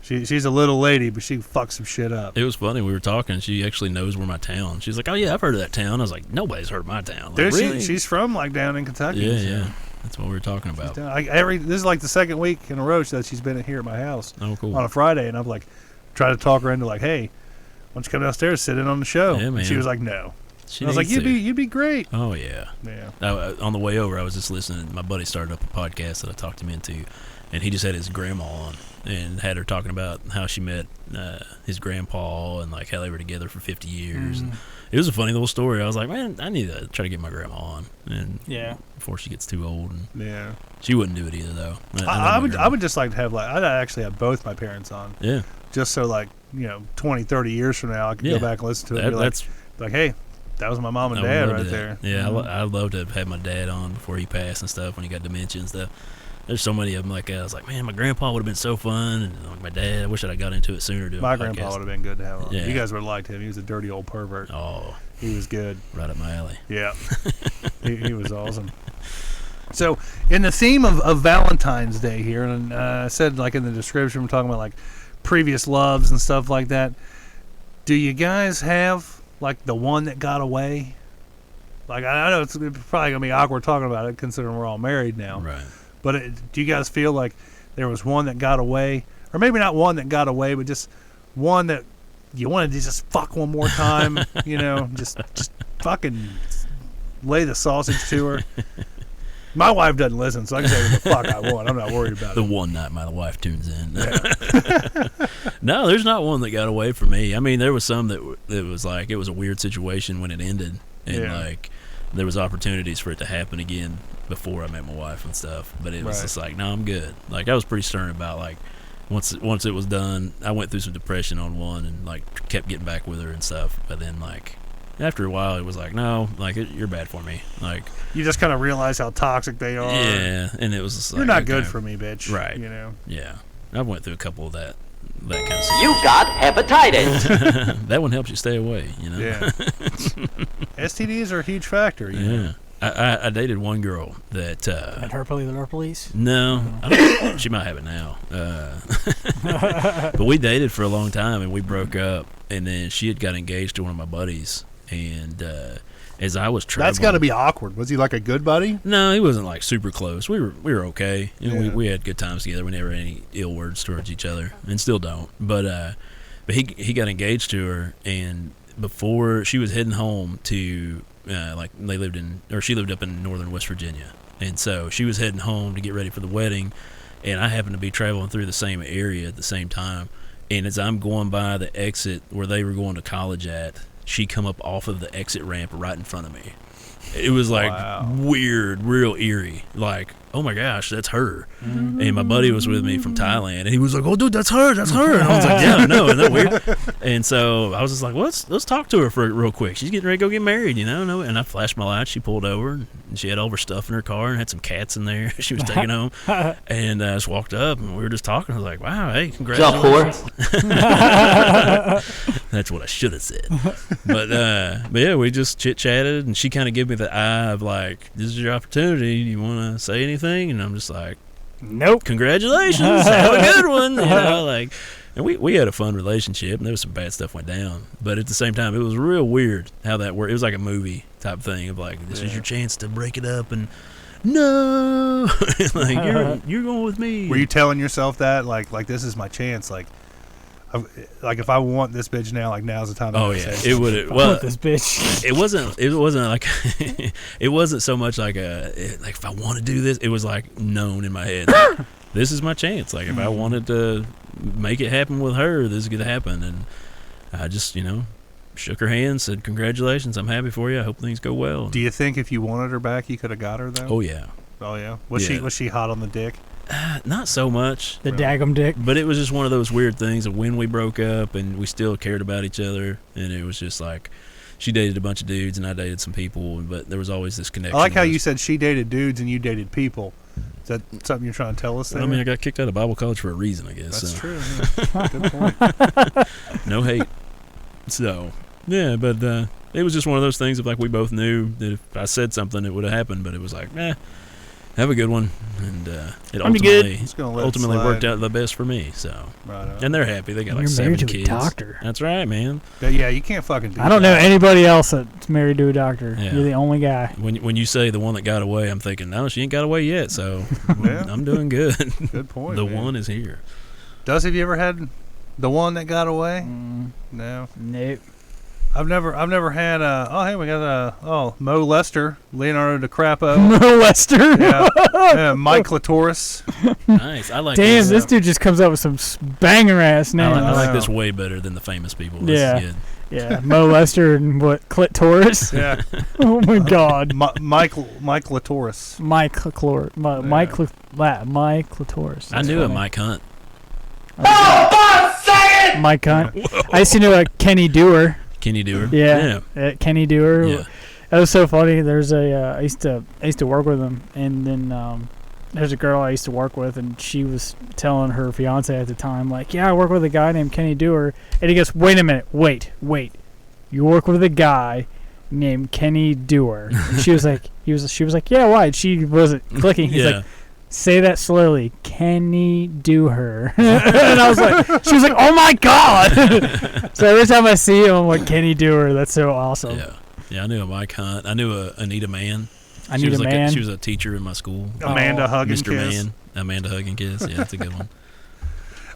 She's a little lady, but she can fuck some shit up. It was funny. We were talking. She actually knows where my town. She's like, oh, yeah, I've heard of that town. I was like, nobody's heard of my town. Like, really? She's from, like, down in Kentucky. Yeah. That's what we were talking about. This is like the second week in a row that she's been here at my house. Oh, cool. On a Friday, and I've, like, tried to talk her into, like, hey, why don't you come downstairs, sit in on the show? Yeah, man. And she was like, no. I was like, you'd be great. Oh, yeah. Yeah. On the way over, I was just listening. My buddy started up a podcast that I talked him into, and he just had his grandma on and had her talking about how she met his grandpa and, like, how they were together for 50 years. And it was a funny little story. I was like, man, I need to try to get my grandma on. And before she gets too old. And she wouldn't do it either, though. I would just like to have, like, I'd actually have both my parents on. Yeah. Just so, like, 20, 30 years from now, I could go back and listen to it and be like, hey, that was my mom and dad right there. Yeah, I'd love to have had my dad on before he passed and stuff, when he got dementia and stuff. There's so many of them like that. I was like, man, my grandpa would have been so fun. And like my dad, I wish I'd got into it sooner. My grandpa would have been good to have on. Yeah. You guys would have liked him. He was a dirty old pervert. Oh. He was good. Right up my alley. Yeah. he was awesome. So, in the theme of Valentine's Day here, and I said, like, in the description, we're talking about, like, previous loves and stuff like that. Do you guys have like the one that got away? Like I know it's probably gonna be awkward talking about it considering we're all married now. Right. But do you guys feel like there was one that got away, or maybe not one that got away, but just one that you wanted to just fuck one more time? Just fucking lay the sausage to her. My wife doesn't listen, so I can say what the fuck I want. I'm not worried about The it. one night my wife tunes in. Yeah. No, there's not one that got away from me. I mean, there was some that was like, it was a weird situation when it ended. And like, there was opportunities for it to happen again before I met my wife and stuff. But it was just like, no, I'm good. Like, I was pretty stern about, like, once it was done, I went through some depression on one and, like, kept getting back with her and stuff. But then, like, after a while, it was like, no, like, you're bad for me. Like, you just kind of realize how toxic they are. Yeah, and it was just like, you're not good for me, bitch. Right. Yeah. I went through a couple of that kind of stuff. You got hepatitis. That one helps you stay away, Yeah. STDs are a huge factor. Yeah. I dated one girl that... At her police? No. She might have it now. But we dated for a long time, and we broke up, and then she had got engaged to one of my buddies, and as I was traveling... That's got to be awkward. Was he like a good buddy? No, he wasn't like super close. We were okay. We had good times together. We never had any ill words towards each other, and still don't. But he got engaged to her, and before she was heading home to she lived up in northern West Virginia, and so she was heading home to get ready for the wedding, and I happened to be traveling through the same area at the same time, and as I'm going by the exit where they were going to college at, she come up off of the exit ramp right in front of me. It was like weird, real eerie. Like, oh my gosh, that's her. Mm-hmm. And my buddy was with me from Thailand, and he was like, "Oh, dude, that's her. And I was like, "Yeah, I know, isn't that weird?" And so I was just like, let's talk to her for real quick. She's getting ready to go get married, No, and I flashed my lights. She pulled over, and she had all of her stuff in her car, and had some cats in there. She was taking home, and I just walked up, and we were just talking. I was like, "Wow, hey, congratulations!" That's what I should have said. But yeah, we just chit chatted, and she kind of gave me the eye of like, "This is your opportunity. Do you want to say anything?" And I'm just like, "Nope. Congratulations, have a good one." Like, and we had a fun relationship, and there was some bad stuff went down, but at the same time, it was real weird how that worked. It was like a movie type thing of like, this is your chance to break it up, and no, like you're going with me. Were you telling yourself that like this is my chance, like if I want this bitch now, like now's the time? Oh yeah, it would. Well, want this bitch. It wasn't like it wasn't so much like like if I want to do this, it was like known in my head. Like, this is my chance. Like if I wanted to make it happen with her, this is gonna happen. And I just shook her hand, said congratulations, I'm happy for you. I hope things go well. Do you think if you wanted her back, you could have got her though? Oh yeah. Oh yeah. Was she hot on the dick? Not so much. The daggum dick. But it was just one of those weird things of when we broke up and we still cared about each other, and it was just like she dated a bunch of dudes and I dated some people, but there was always this connection. I like how you said she dated dudes and you dated people. Is that something you're trying to tell us there? I mean, I got kicked out of Bible college for a reason, I guess. That's so. true. Yeah. Good point. No hate. So, yeah, but it was just one of those things of like we both knew that if I said something, it would have happened, but it was like, have a good one, and it ultimately worked out the best for me. So, and they're happy. They got like 7 kids. Married to a doctor. That's right, man. But yeah, you can't fucking do that. I don't know anybody else that's married to a doctor. Yeah. You're the only guy. When you say the one that got away, I'm thinking, no, she ain't got away yet. So I'm doing good. Good point. The man. one is here. Have you ever had the one that got away? No. Nope. I've never had we got Mo Lester, Leonardo DiCaprio. Mo Lester? Yeah. Mike Latoris. Nice. I like Damn, this dude just comes up with some banger ass names. I like this way better than the famous people. This is good. Yeah. Mo Lester and what? Clitoris? Yeah. Oh my God. Mike Latoris. Mike Latoris. I knew a Mike Hunt. Mike Hunt. I used to know Kenny Dewar. Kenny Dewar. Yeah. Kenny Dewar. Yeah. That was so funny. There's I used to work with him, and then there's a girl I used to work with, and she was telling her fiance at the time, like, "Yeah, I work with a guy named Kenny Dewar," and he goes, "Wait a minute, wait, you work with a guy named Kenny Dewar?" And she was like, "Yeah, why?" And she wasn't clicking. He's like, say that slowly. Kenny do her. And I was like, she was like, oh my God. So every time I see him, I'm like, Kenny do her. That's so awesome. Yeah, I knew a Mike Hunt. I knew a Anita Mann. She was a teacher in my school. Amanda Hug and Mr. Kiss. Mann. Amanda Hug and Kiss. Yeah, that's a good one.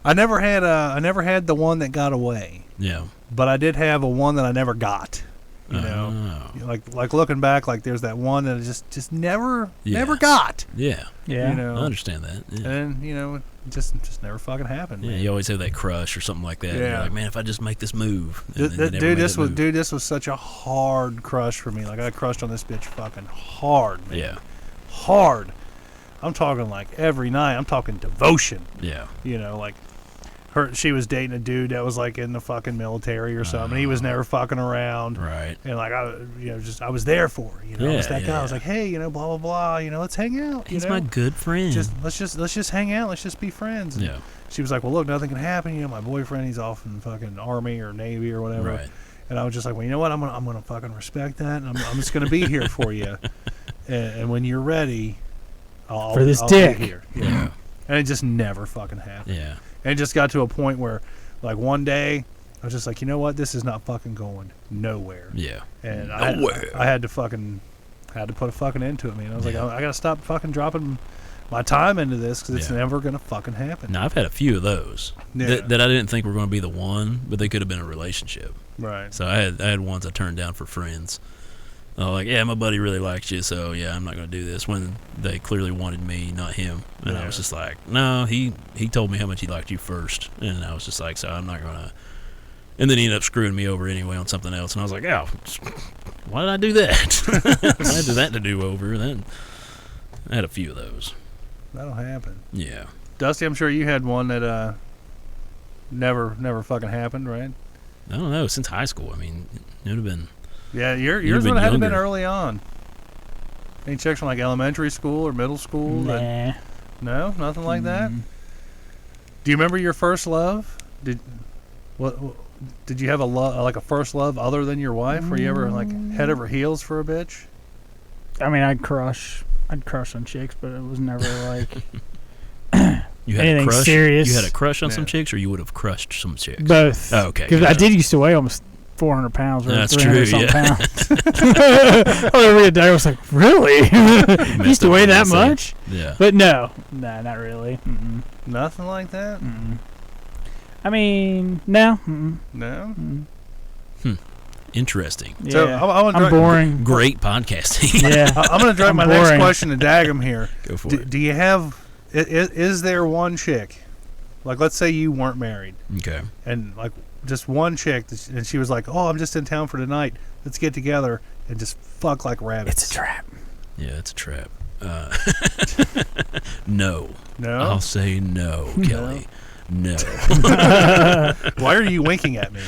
I never had the one that got away. Yeah. But I did have a one that I never got. You know, like looking back, like there's that one that I just never got. Yeah. Yeah. You know, I understand that. Yeah. And you know, just never fucking happened. Yeah, Man. you always have that crush or something like that. Yeah. You're like, man, if I just make this move. This was such a hard crush for me. Like I crushed on this bitch fucking hard, man. Yeah. Hard. I'm talking like every night. I'm talking devotion. Yeah. You know, like she was dating a dude that was like in the fucking military or something. He was never fucking around. Right. And like I was there for her. You know, I was that guy. I was like, hey, you know, blah blah blah. You know, let's hang out. He's my good friend. Let's just hang out. Let's just be friends. And she was like, well, look, nothing can happen. You know, my boyfriend, he's off in fucking Army or Navy or whatever. Right. And I was just like, well, you know what? I'm gonna fucking respect that. And I'm just gonna be here for you. And when you're ready, I'll for this I'll dick. be here. Yeah. And it just never fucking happened. Yeah. And it just got to a point where, like, one day, I was just like, you know what? This is not fucking going nowhere. Yeah. And nowhere. I had to put a fucking end to it, man. I was like, I got to stop fucking dropping my time into this because it's never going to fucking happen. Now, I've had a few of those that I didn't think were going to be the one, but they could have been a relationship. Right. So I had ones I turned down for friends. Like, yeah, my buddy really likes you, so yeah, I'm not going to do this, when they clearly wanted me, not him. And I was just like, no, he told me how much he liked you first. And I was just like, so I'm not going to. And then he ended up screwing me over anyway on something else. And I was like, oh, why did I do that? I had that to do over. Then I had a few of those. That'll happen. Yeah. Dusty, I'm sure you had one that never fucking happened, right? I don't know. Since high school, I mean, it would have been. Yeah, yours would have been early on. Any checks from like elementary school or middle school? Nah. No, nothing like that. Do you remember your first love? Did you have a first love other than your wife? Were you ever like head over heels for a bitch? I mean, I'd crush on chicks, but it was never like you had anything a crush? serious. You had a crush on some chicks, or you would have crushed some chicks? Both. Oh, okay. Because I did used to weigh almost 400 pounds. Or that's true, yeah. Pounds. I was like, really? You used to weigh that much? Yeah. But no, not really. Mm-mm. Nothing like that? Mm-mm. I mean, no. Mm-mm. No? Mm-mm. Interesting. Yeah. So I'm boring. Great podcasting. Yeah. I'm going to drive my next question to Daggum here. Go for it. Do you have... Is there one chick, like let's say you weren't married, okay, and like just one chick, and she was like, "Oh, I'm just in town for tonight. Let's get together and just fuck like rabbits." It's a trap. Yeah, it's a trap. No. No? I'll say no, Kelly. No. Why are you winking at me?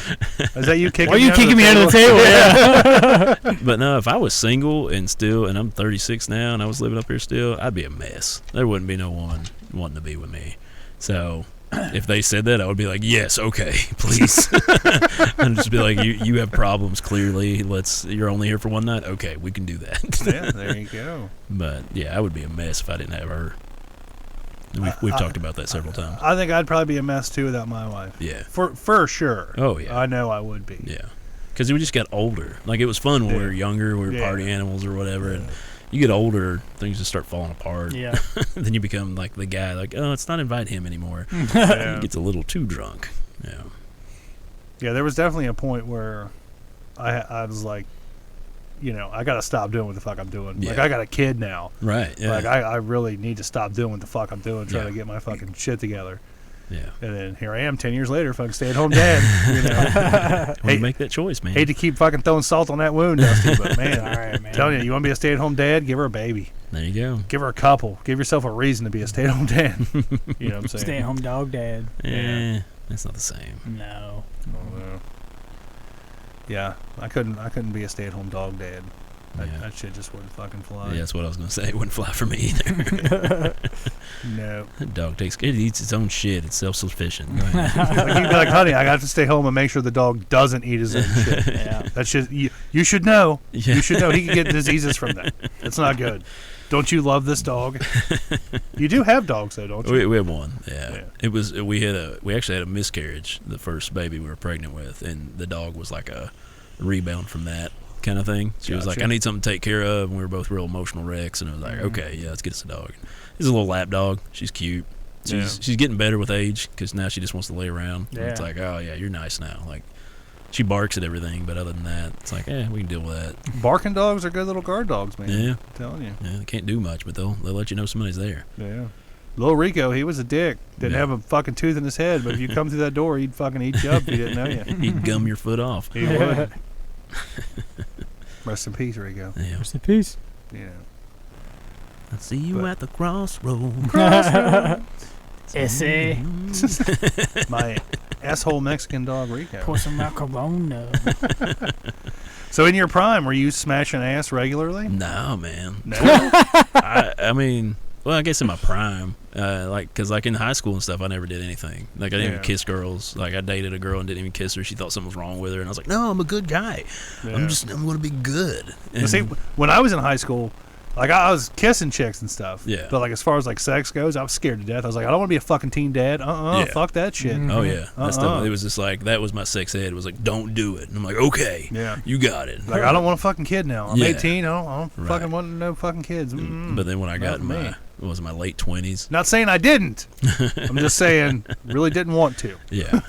Is that you kicking? Why are you kicking me under the table? Yeah. But no, if I was single and I'm 36 now and I was living up here still, I'd be a mess. There wouldn't be no woman wanting to be with me. So if they said that, I would be like, yes, okay, please. I'd just be like, you have problems, clearly. You're only here for one night? Okay, we can do that. Yeah, there you go. But yeah, I would be a mess if I didn't have her. We've talked about that several times. I think I'd probably be a mess too without my wife. Yeah. For sure. Oh, yeah. I know I would be. Yeah. Because we just got older. Like, it was fun when we were younger. We were party animals or whatever. And you get older, things just start falling apart. Yeah. Then you become like the guy, like, oh, let's not invite him anymore. He gets a little too drunk. Yeah. Yeah, there was definitely a point where I was like, you know, I got to stop doing what the fuck I'm doing. Yeah. Like, I got a kid now. Right, yeah. Like, I really need to stop doing what the fuck I'm doing, trying to get my fucking shit together. Yeah. And then here I am 10 years later, fucking stay-at-home dad. You know? Hate to make that choice, man. Hate to keep fucking throwing salt on that wound, Dusty, but man, all right, man. Telling you want to be a stay-at-home dad? Give her a baby. There you go. Give her a couple. Give yourself a reason to be a stay-at-home dad. You know what I'm saying? Stay-at-home dog dad. Yeah. That's not the same. No. Yeah, I couldn't be a stay-at-home dog dad. That shit just wouldn't fucking fly. Yeah, that's what I was going to say. It wouldn't fly for me either. No. That dog it eats its own shit. It's self-sufficient. Go ahead. Like, you'd be like, honey, I got to stay home and make sure the dog doesn't eat his own shit. Yeah. That shit, you should know. Yeah. You should know he can get diseases from that. It's not good. Don't you love this dog? You do have dogs, though, don't you? We have one. Yeah. It was. We actually had a miscarriage. The first baby we were pregnant with, and the dog was like a rebound from that kind of thing. She was like, I need something to take care of, and we were both real emotional wrecks. And I was like, okay, yeah, let's get us a dog. It's a little lap dog. She's cute. She's getting better with age because now she just wants to lay around. Yeah. It's like, oh yeah, you're nice now. Like, she barks at everything, but other than that, it's like, we can deal with that. Barking dogs are good little guard dogs, man. Yeah, I'm telling you. Yeah, they can't do much, but they'll let you know somebody's there. Yeah. Little Rico, he was a dick. Didn't have a fucking tooth in his head, but if you come through that door, he'd fucking eat you up if he didn't know you. He'd gum your foot off. He would. Rest in peace, Rico. Yeah. Rest in peace. Yeah. I see you at the crossroads. Essay. My asshole Mexican dog, Rico. Pour some macaroni. So in your prime, were you smashing ass regularly? No, man. No? I mean, well, I guess in my prime, because like in high school and stuff, I never did anything. Like, I didn't even kiss girls. Like, I dated a girl and didn't even kiss her. She thought something was wrong with her, and I was like, no, I'm a good guy. Yeah. I'm going to be good. And see, when I was in high school, like, I was kissing chicks and stuff. Yeah. But, like, as far as, like, sex goes, I was scared to death. I was like, I don't want to be a fucking teen dad. Fuck that shit. Oh, yeah. It was just like, that was my sex ed. It was like, don't do it. And I'm like, okay. Yeah. You got it. Like, I don't want a fucking kid now. I'm 18. I don't fucking want no fucking kids. But then when I got in my late 20s. Not saying I didn't. I'm just saying, really didn't want to. Yeah.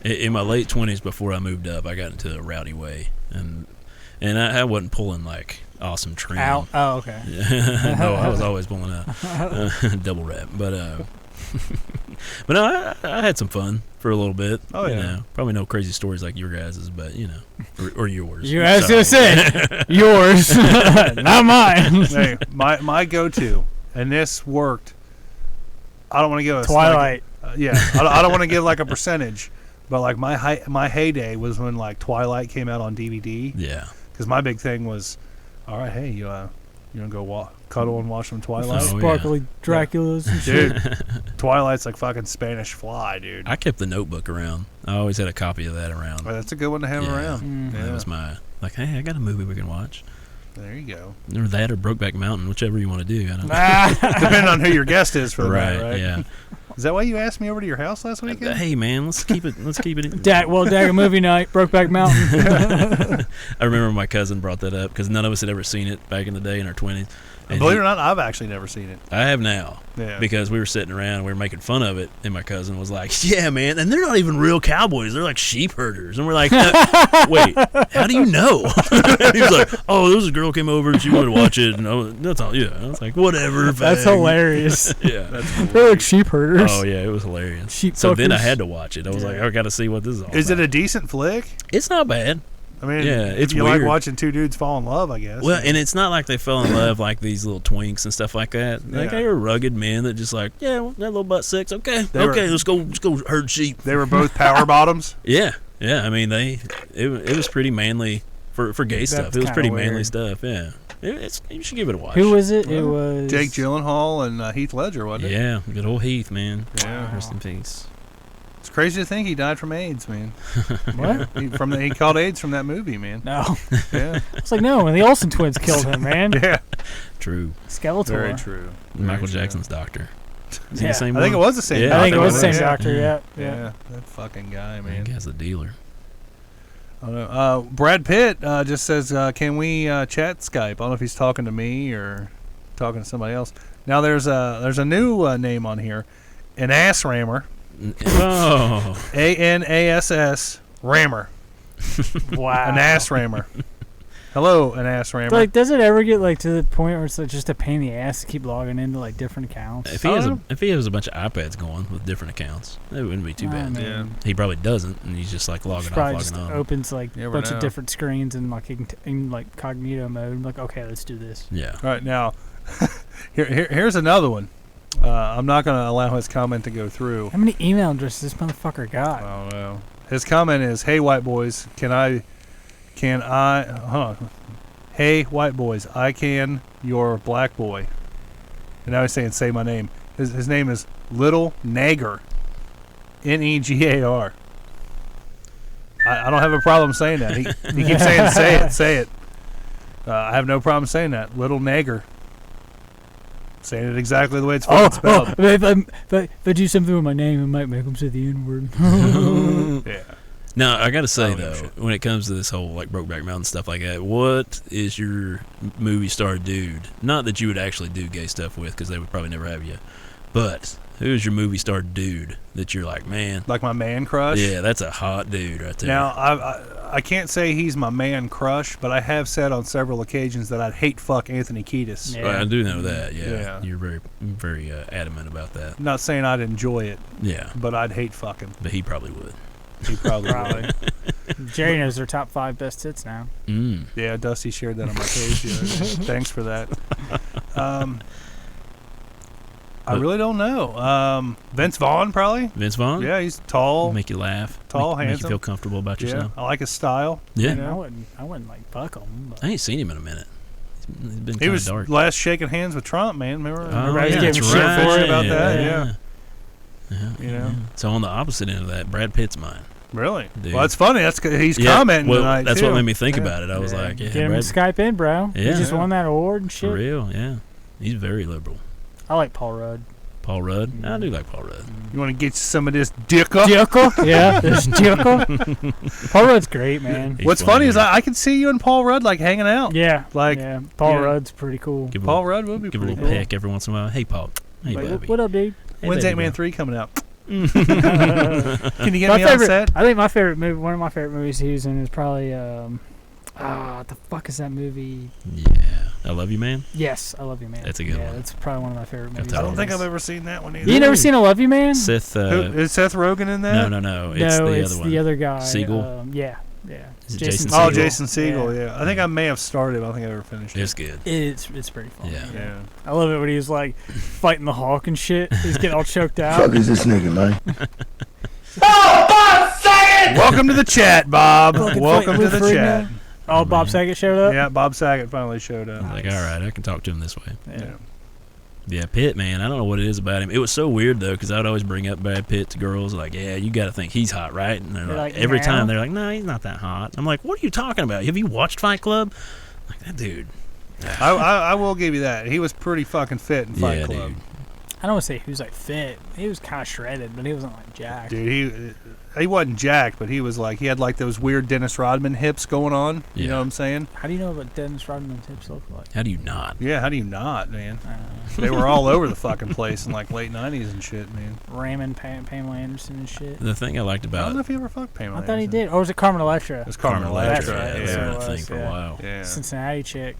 In my late 20s, before I moved up, I got into a rowdy way. And I wasn't pulling, like, awesome trim. Out. Oh, okay. No, I was always pulling a double wrap. But no, I had some fun for a little bit. Oh, yeah. You know, probably no crazy stories like your guys's, but, you know, or yours. I was going to say, yours, not mine. Hey, my go-to, and this worked, I don't want to give a... Twilight. I don't want to give, like, a percentage, but, like, my heyday was when, like, Twilight came out on DVD. Yeah. Because my big thing was, all right, hey, you want to go cuddle and watch some Twilight? Sparkly Draculas and shit. Dude, Twilight's like fucking Spanish Fly, dude. I kept the Notebook around. I always had a copy of that around. Well, that's a good one to have around. That was my, like, hey, I got a movie we can watch. There you go. Or that or Brokeback Mountain, whichever you want to do. I don't know. Depending on who your guest is for the night, right? Yeah. Is that why you asked me over to your house last weekend? Hey man, let's keep it. Dag a movie night, Brokeback Mountain. I remember my cousin brought that up because none of us had ever seen it back in the day in our 20s. And believe it or not, I've actually never seen it. I have now. Yeah. Because we were sitting around and we were making fun of it, and my cousin was like, yeah, man, and they're not even real cowboys. They're like sheep herders. And we're like, wait, how do you know? He was like, oh, there was a girl came over and she wanted to watch it. And that's all. Yeah. I was like, whatever. That's hilarious. Yeah. That's cool. They're like sheep herders. Oh, yeah, it was hilarious. Sheep so fuckers. then I had to watch it. I was like, I got to see what this is all Is about. it a decent flick? It's not bad. I mean, yeah, it's you weird. like watching two dudes fall in love, I guess. Well, and it's not like they fell in love like these little twinks and stuff like that. Like they were rugged men that just like, yeah, well, that little butt sex. Okay, let's go herd sheep. They were both power bottoms. Yeah. I mean, it was pretty manly for gay stuff. It was pretty manly stuff. Yeah, you should give it a watch. Who was it? It was Jake Gyllenhaal and Heath Ledger, wasn't it? Yeah, good old Heath, man. Yeah, rest in peace. It's crazy to think he died from AIDS, man. What? He caught AIDS from that movie, man. No. Yeah. It's like, no, when the Olsen twins killed him, man. Yeah. True. Skeletor. Very true. Michael Jackson's doctor. Is he Yeah. the same I one? think it was the same doctor. I think it was the same Yeah. doctor, yeah. That fucking guy, man. I think he's a dealer. I don't know. Brad Pitt just says, can we chat Skype? I don't know if he's talking to me or talking to somebody else. Now, there's a new name on here, an ass rammer. Oh. ANASS rammer. Wow. An ass rammer. Hello, an ass rammer. Like, does it ever get like to the point where it's like just a pain in the ass to keep logging into like different accounts? If he has a bunch of iPads going with different accounts, it wouldn't be too bad. Yeah. He probably doesn't, and he's just like logging off, probably logging just on. opens like a bunch know. of different screens and like in like cognito mode. I'm like, okay, let's do this. Yeah. All right, now, here's another one. I'm not going to allow his comment to go through. How many email addresses this motherfucker got? I don't know. His comment is, "Hey white boys, hey white boys, I can your black boy." And now he's saying, "Say my name." His name is Little Nagar, Negar. I don't have a problem saying that. He keeps saying, say it. I have no problem saying that, Little Nagar. Saying it exactly the way it's fucking spelled. If I do something with my name, it might make them say the N-word. Yeah. Now, I gotta say, though, when it comes to this whole, like, Brokeback Mountain stuff like that, what is your movie star dude? Not that you would actually do gay stuff with, because they would probably never have you, but who's your movie star dude that you're like, man? Like my man crush? Yeah, that's a hot dude right there. Now, I can't say he's my man crush, but I have said on several occasions that I'd hate fuck Anthony Kiedis. Yeah. Well, I do know that, yeah. Yeah. You're very, very adamant about that. I'm not saying I'd enjoy it, Yeah, but I'd hate fuck him. but he probably would. He probably would. Jerry knows their top 5 best hits now. Mm. Yeah, Dusty shared that on my page the other day. Thanks for that. I really don't know. Vince Vaughn, probably. Vince Vaughn? Yeah, he's tall. Make you laugh. Tall, make you handsome. feel comfortable about Yeah, yourself. I like his style. Yeah. You know? I wouldn't like fuck him. But I ain't seen him in a minute. He's been He kind of was dark. last shaking hands with Trump, man. Remember? Oh, Everybody yeah, was that's getting shit for right. it about that. Yeah. Yeah. You know? So on the opposite end of that, Brad Pitt's mine. Really? Dude. Well, it's funny. That's 'cause he's Yeah, commenting well, tonight, that's too. what made me think Yeah. about it. I was like, yeah, get him Brad, to Skype in, bro. Yeah. He just Yeah. won that award and for shit. real, yeah. He's very liberal. I like Paul Rudd. Paul Rudd? I do like Paul Rudd. You want to get some of this dicka? Dickel? Yeah, there's Dickel. Paul Rudd's great, man. He's What's funny is dude. I can see you and Paul Rudd like hanging out. Yeah, Like, yeah. Paul yeah. Rudd's pretty cool. Give Paul Rudd would be give a pretty little cool. peck every once in a while. Hey, Paul. Hey, Like, baby. what up, dude? Hey, When's baby Ant-Man girl. 3 coming out? Mm. Can you get My me on favorite, set? I think my favorite movie, one of my favorite movies he was in is probably, what the fuck is that movie? Yeah. I Love You, Man? Yes, I Love You, Man. That's a good yeah, one. that's probably one of my favorite movies. I I don't think always. I've ever seen that one either. You never seen I Love You, Man? Seth, Who, is Seth Rogen in that? no. It's no, the it's other one. the other guy. Siegel? Yeah. Is it Jason Oh, Segel? Jason Segel, yeah. I think I may have started, but I don't think I ever finished It's it. good. It's pretty fun. Yeah. Yeah. I love it when he was like fighting the Hulk and shit. He's getting all choked out. Fuck is this nigga, man? Welcome to the chat, Bob. Fucking Welcome fighting to the Wolverine chat. now. Oh, Bob Saget showed up? Yeah, Bob Saget finally showed I up. was like, all right, I can talk to him this way. Yeah. Yeah, Pitt, man, I don't know what it is about him. It was so weird, though, because I would always bring up Brad Pitt to girls, like, yeah, you got to think he's hot, right? And they're You're like, like, every no. time they're like, no, he's not that hot. I'm like, what are you talking about? Have you watched Fight Club? Like, that dude. I will give you that. He was pretty fucking fit in Fight Yeah, Club. dude. I don't want to say he was like fit. He was kind of shredded, but he wasn't like jacked. Dude, he wasn't jacked, but he was like, he had like those weird Dennis Rodman hips going on. You Yeah. know what I'm saying? How do you know what Dennis Rodman's hips look like? How do you not? Yeah, how do you not, man? I don't know. They were all over the fucking place in like late 90s and shit, man. Ramming Pamela Anderson and shit. The thing I liked I don't know about if he ever fucked Pamela. I thought he Anderson. did. Or was it Carmen Electra? It was Carmen Carmen Electra. Electra, That's yeah. been a That's thing what for it a was, while. Yeah. Cincinnati chick.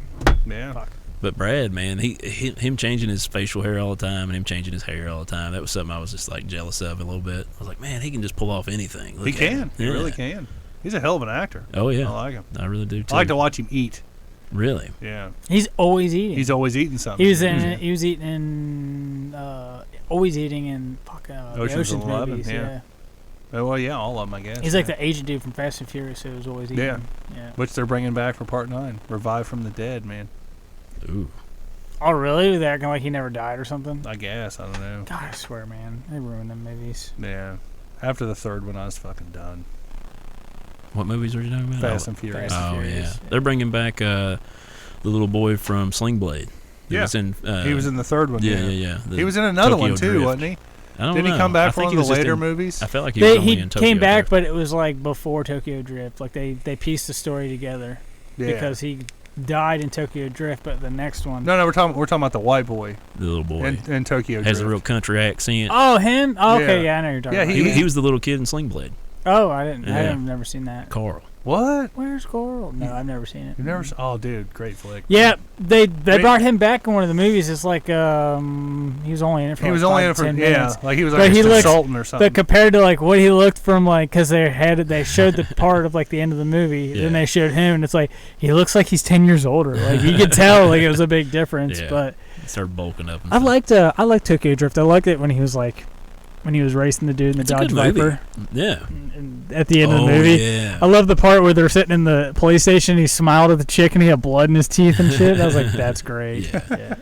Yeah. Fuck. But Brad, man, him changing his facial hair all the time and him changing his hair all the time, that was something I was just like jealous of a little bit. I was like, man, he can just pull off anything. Look He at can. him. He Yeah. really can. He's a hell of an actor. Oh, yeah. I like him. I really do, too. I like to watch him eat. Really? Yeah. He's always eating. He's always eating something. He was in. He was eating in. Always eating in fucking the Ocean's Ocean's 11, movies. yeah. Oh, well, yeah, all of them, I guess. He's like the Asian dude from Fast and Furious who was always eating. Yeah. Yeah. Which they're bringing back for part 9. Revived from the dead, man. Ooh. Oh really? They're acting like he never died or something. I guess. I don't know. God, I swear, man, they ruined them movies. Yeah. After the third one, I was fucking done. What movies were you talking about? Fast and Furious. Fast and Oh, yeah. Furious, yeah. They're bringing back the little boy from Sling Blade. He Yeah. was in, He was in the third one. Yeah. He was in another Tokyo one, too, Drift. wasn't he? I don't Did know. he come back I for think one he of was the just later in- movies? I felt like he was only He in Tokyo came back, Drift. but it was like before Tokyo Drift. Like they pieced the story together Yeah. because he died in Tokyo Drift, but the next one. No, we're talking about the white boy The little boy. in Tokyo Has Drift. a real country accent. Oh, him? Oh, okay, Yeah. yeah, I know who you're talking Yeah, about. He was the little kid in Sling Blade. Oh, I didn't. Yeah. I've never seen that. Carl. What? Where's Coral? No, I've never seen it. You've never? Oh, dude, great flick. Yeah, they Great. brought him back in one of the movies. It's like he was only in it for. He like was only 5 in it to for 10 minutes. like he was But like a he looks- consultant or something. But compared to like what he looked from like, because they showed the part of like the end of the movie, Yeah. then they showed him, and it's like he looks like he's 10 years older. Like you could tell like it was a big difference. Yeah. But He started bulking up. And I stuff. liked Tokyo Drift. I liked it when he was racing the dude in the It's a Dodge good movie. Viper. Yeah. And at the end of the Oh, movie. yeah. I love the part where they're sitting in the police station. He smiled at the chick and he had blood in his teeth and shit. I was like, that's great. Yeah.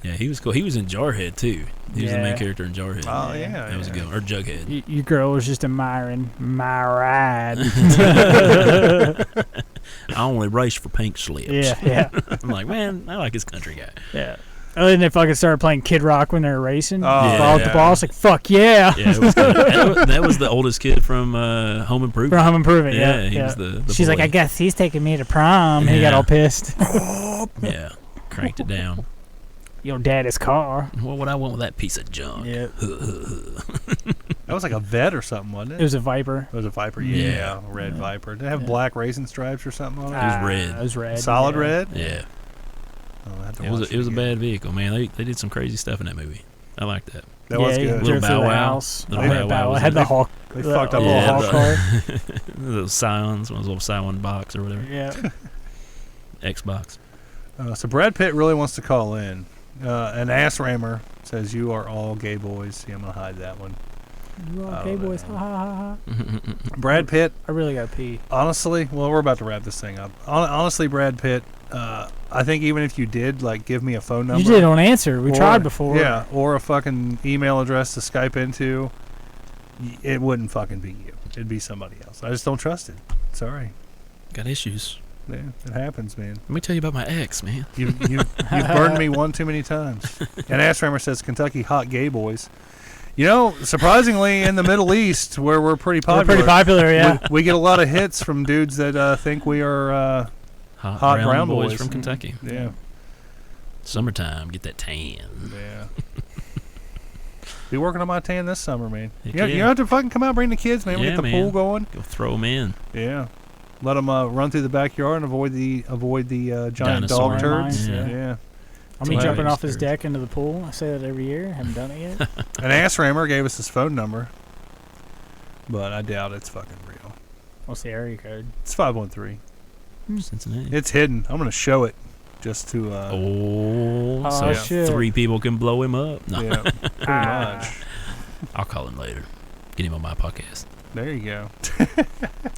Yeah, he was cool. He was in Jarhead, too. He was the main Yeah. character in Jarhead. Oh yeah, That was a good one. Or Jughead. Your girl was just admiring my ride. I only race for pink slips. yeah. I'm like, man, I like this country guy. Yeah. Oh, and they fucking started playing Kid Rock when they were racing. Ball with the ball. It's like, fuck yeah. Yeah, it was good. That was the oldest kid from Home Improvement. From Home Improvement, yeah. He was the She's boy. like, I guess he's taking me to prom. And he got all pissed. Yeah, cranked it down. Your daddy's car. What would I want with that piece of junk? Yeah. That was like a vet or something, wasn't it? It was a Viper. It was a Viper, Yeah. red Viper. Did it have black racing stripes or something on it? It was red. It was red. Solid red? Yeah. Oh, I have to It was watch it was a again. bad vehicle, man. They did some crazy stuff in that movie. I like that. That was he good. Little drove through Bow the Wow. house. Little Bow Bow Wow Wow. was Had in the it. Hawk. They fucked up little all Hawk car. Those Scions, one of those little Scion box or whatever. Yeah. Xbox. So Brad Pitt really wants to call in. An ass rammer says, "You are all gay boys." See, I'm gonna hide that one. You all gay boys. Ha ha ha ha. Brad Pitt. I really gotta pee. Honestly, well, we're about to wrap this thing up. Honestly, Brad Pitt. I think even if you did, like, give me a phone number. You just don't answer. We tried before. Yeah, or a fucking email address to Skype into. It wouldn't fucking be you. It'd be somebody else. I just don't trust it. Sorry. Got issues. Yeah, it happens, man. Let me tell you about my ex, man. You've burned me one too many times. And Ass Rammer says Kentucky hot gay boys. You know, surprisingly, in the Middle East, where we're pretty popular, We're pretty popular, yeah. we get a lot of hits from dudes that think we are hot brown boys from Kentucky. Yeah. Summertime, get that tan. Yeah. Be working on my tan this summer, man. Heck You yeah. have to fucking come out, bring the kids, man. We Yeah, get the man. pool going. Go throw them in. Yeah. Let them run through the backyard and avoid the giant Dinosaur dog turds. mines, yeah. Yeah. I'm Right. jumping off his deck into the pool. I say that every year. Haven't done it yet. An ass rammer gave us his phone number, but I doubt it's fucking real. What's the area code? It's 513. Cincinnati. It's hidden. I'm gonna show it just to. So yeah. shit. 3 people can blow him up. No, Yeah, pretty much. I'll call him later. Get him on my podcast. There you go.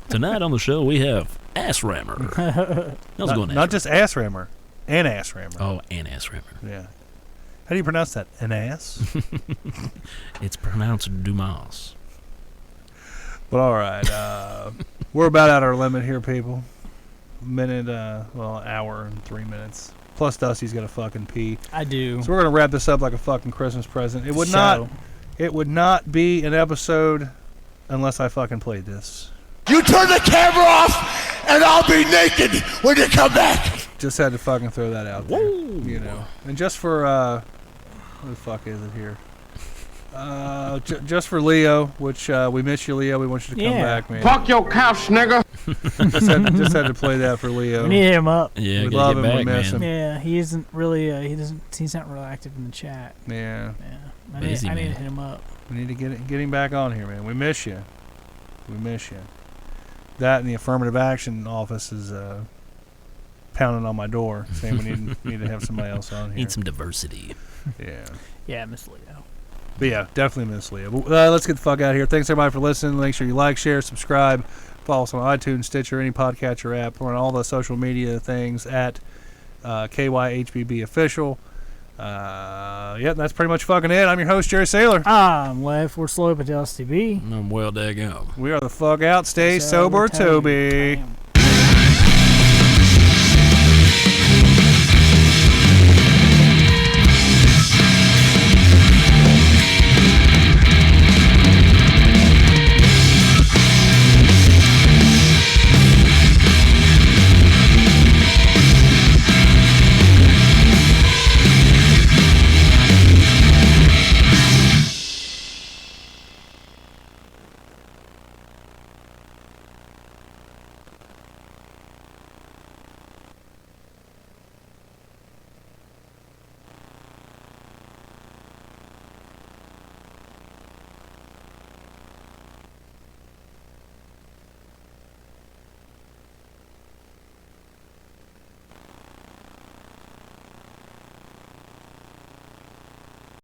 Tonight on the show we have Ass Rammer. How's it going, Not Ass just ass rammer, an ass rammer. Rammer? Oh, and Ass Rammer. Yeah. How do you pronounce that? An ass? It's pronounced Dumas. But all right, we're about at our limit here, people. Hour and 3 minutes. Plus, Dusty's got to fucking pee. I do. So we're gonna wrap this up like a fucking Christmas present. It would not be an episode unless I fucking played this. You turn the camera off, and I'll be naked when you come back. Just had to fucking throw that out there. You know, and just for what the fuck is it here? Just for Leo, which we miss you, Leo. We want you to come back, man. Fuck your couch, nigga. just had to play that for Leo. We need him up. Yeah, We gotta love get him, we back, miss man. him. Yeah, he isn't really. He's not real active in the chat. Yeah, Yeah, Busy, I need to man. hit him up. we need to get him back on here, man. We miss you. We miss you. That and the affirmative action office is pounding on my door, saying we need to have somebody else on here. Need some diversity. Yeah. Yeah, Miss Leo. But yeah, definitely miss Leo. But, let's get the fuck out of here. Thanks everybody for listening. Make sure you like, share, subscribe, follow us on iTunes, Stitcher, any podcatcher app. We're on all the social media things at KYHBB official. That's pretty much fucking it. I'm your host, Jerry Saylor. I'm Left Slow Dusty B. I'm well daggone. We are the fuck out. Stay sober, Toby. Damn.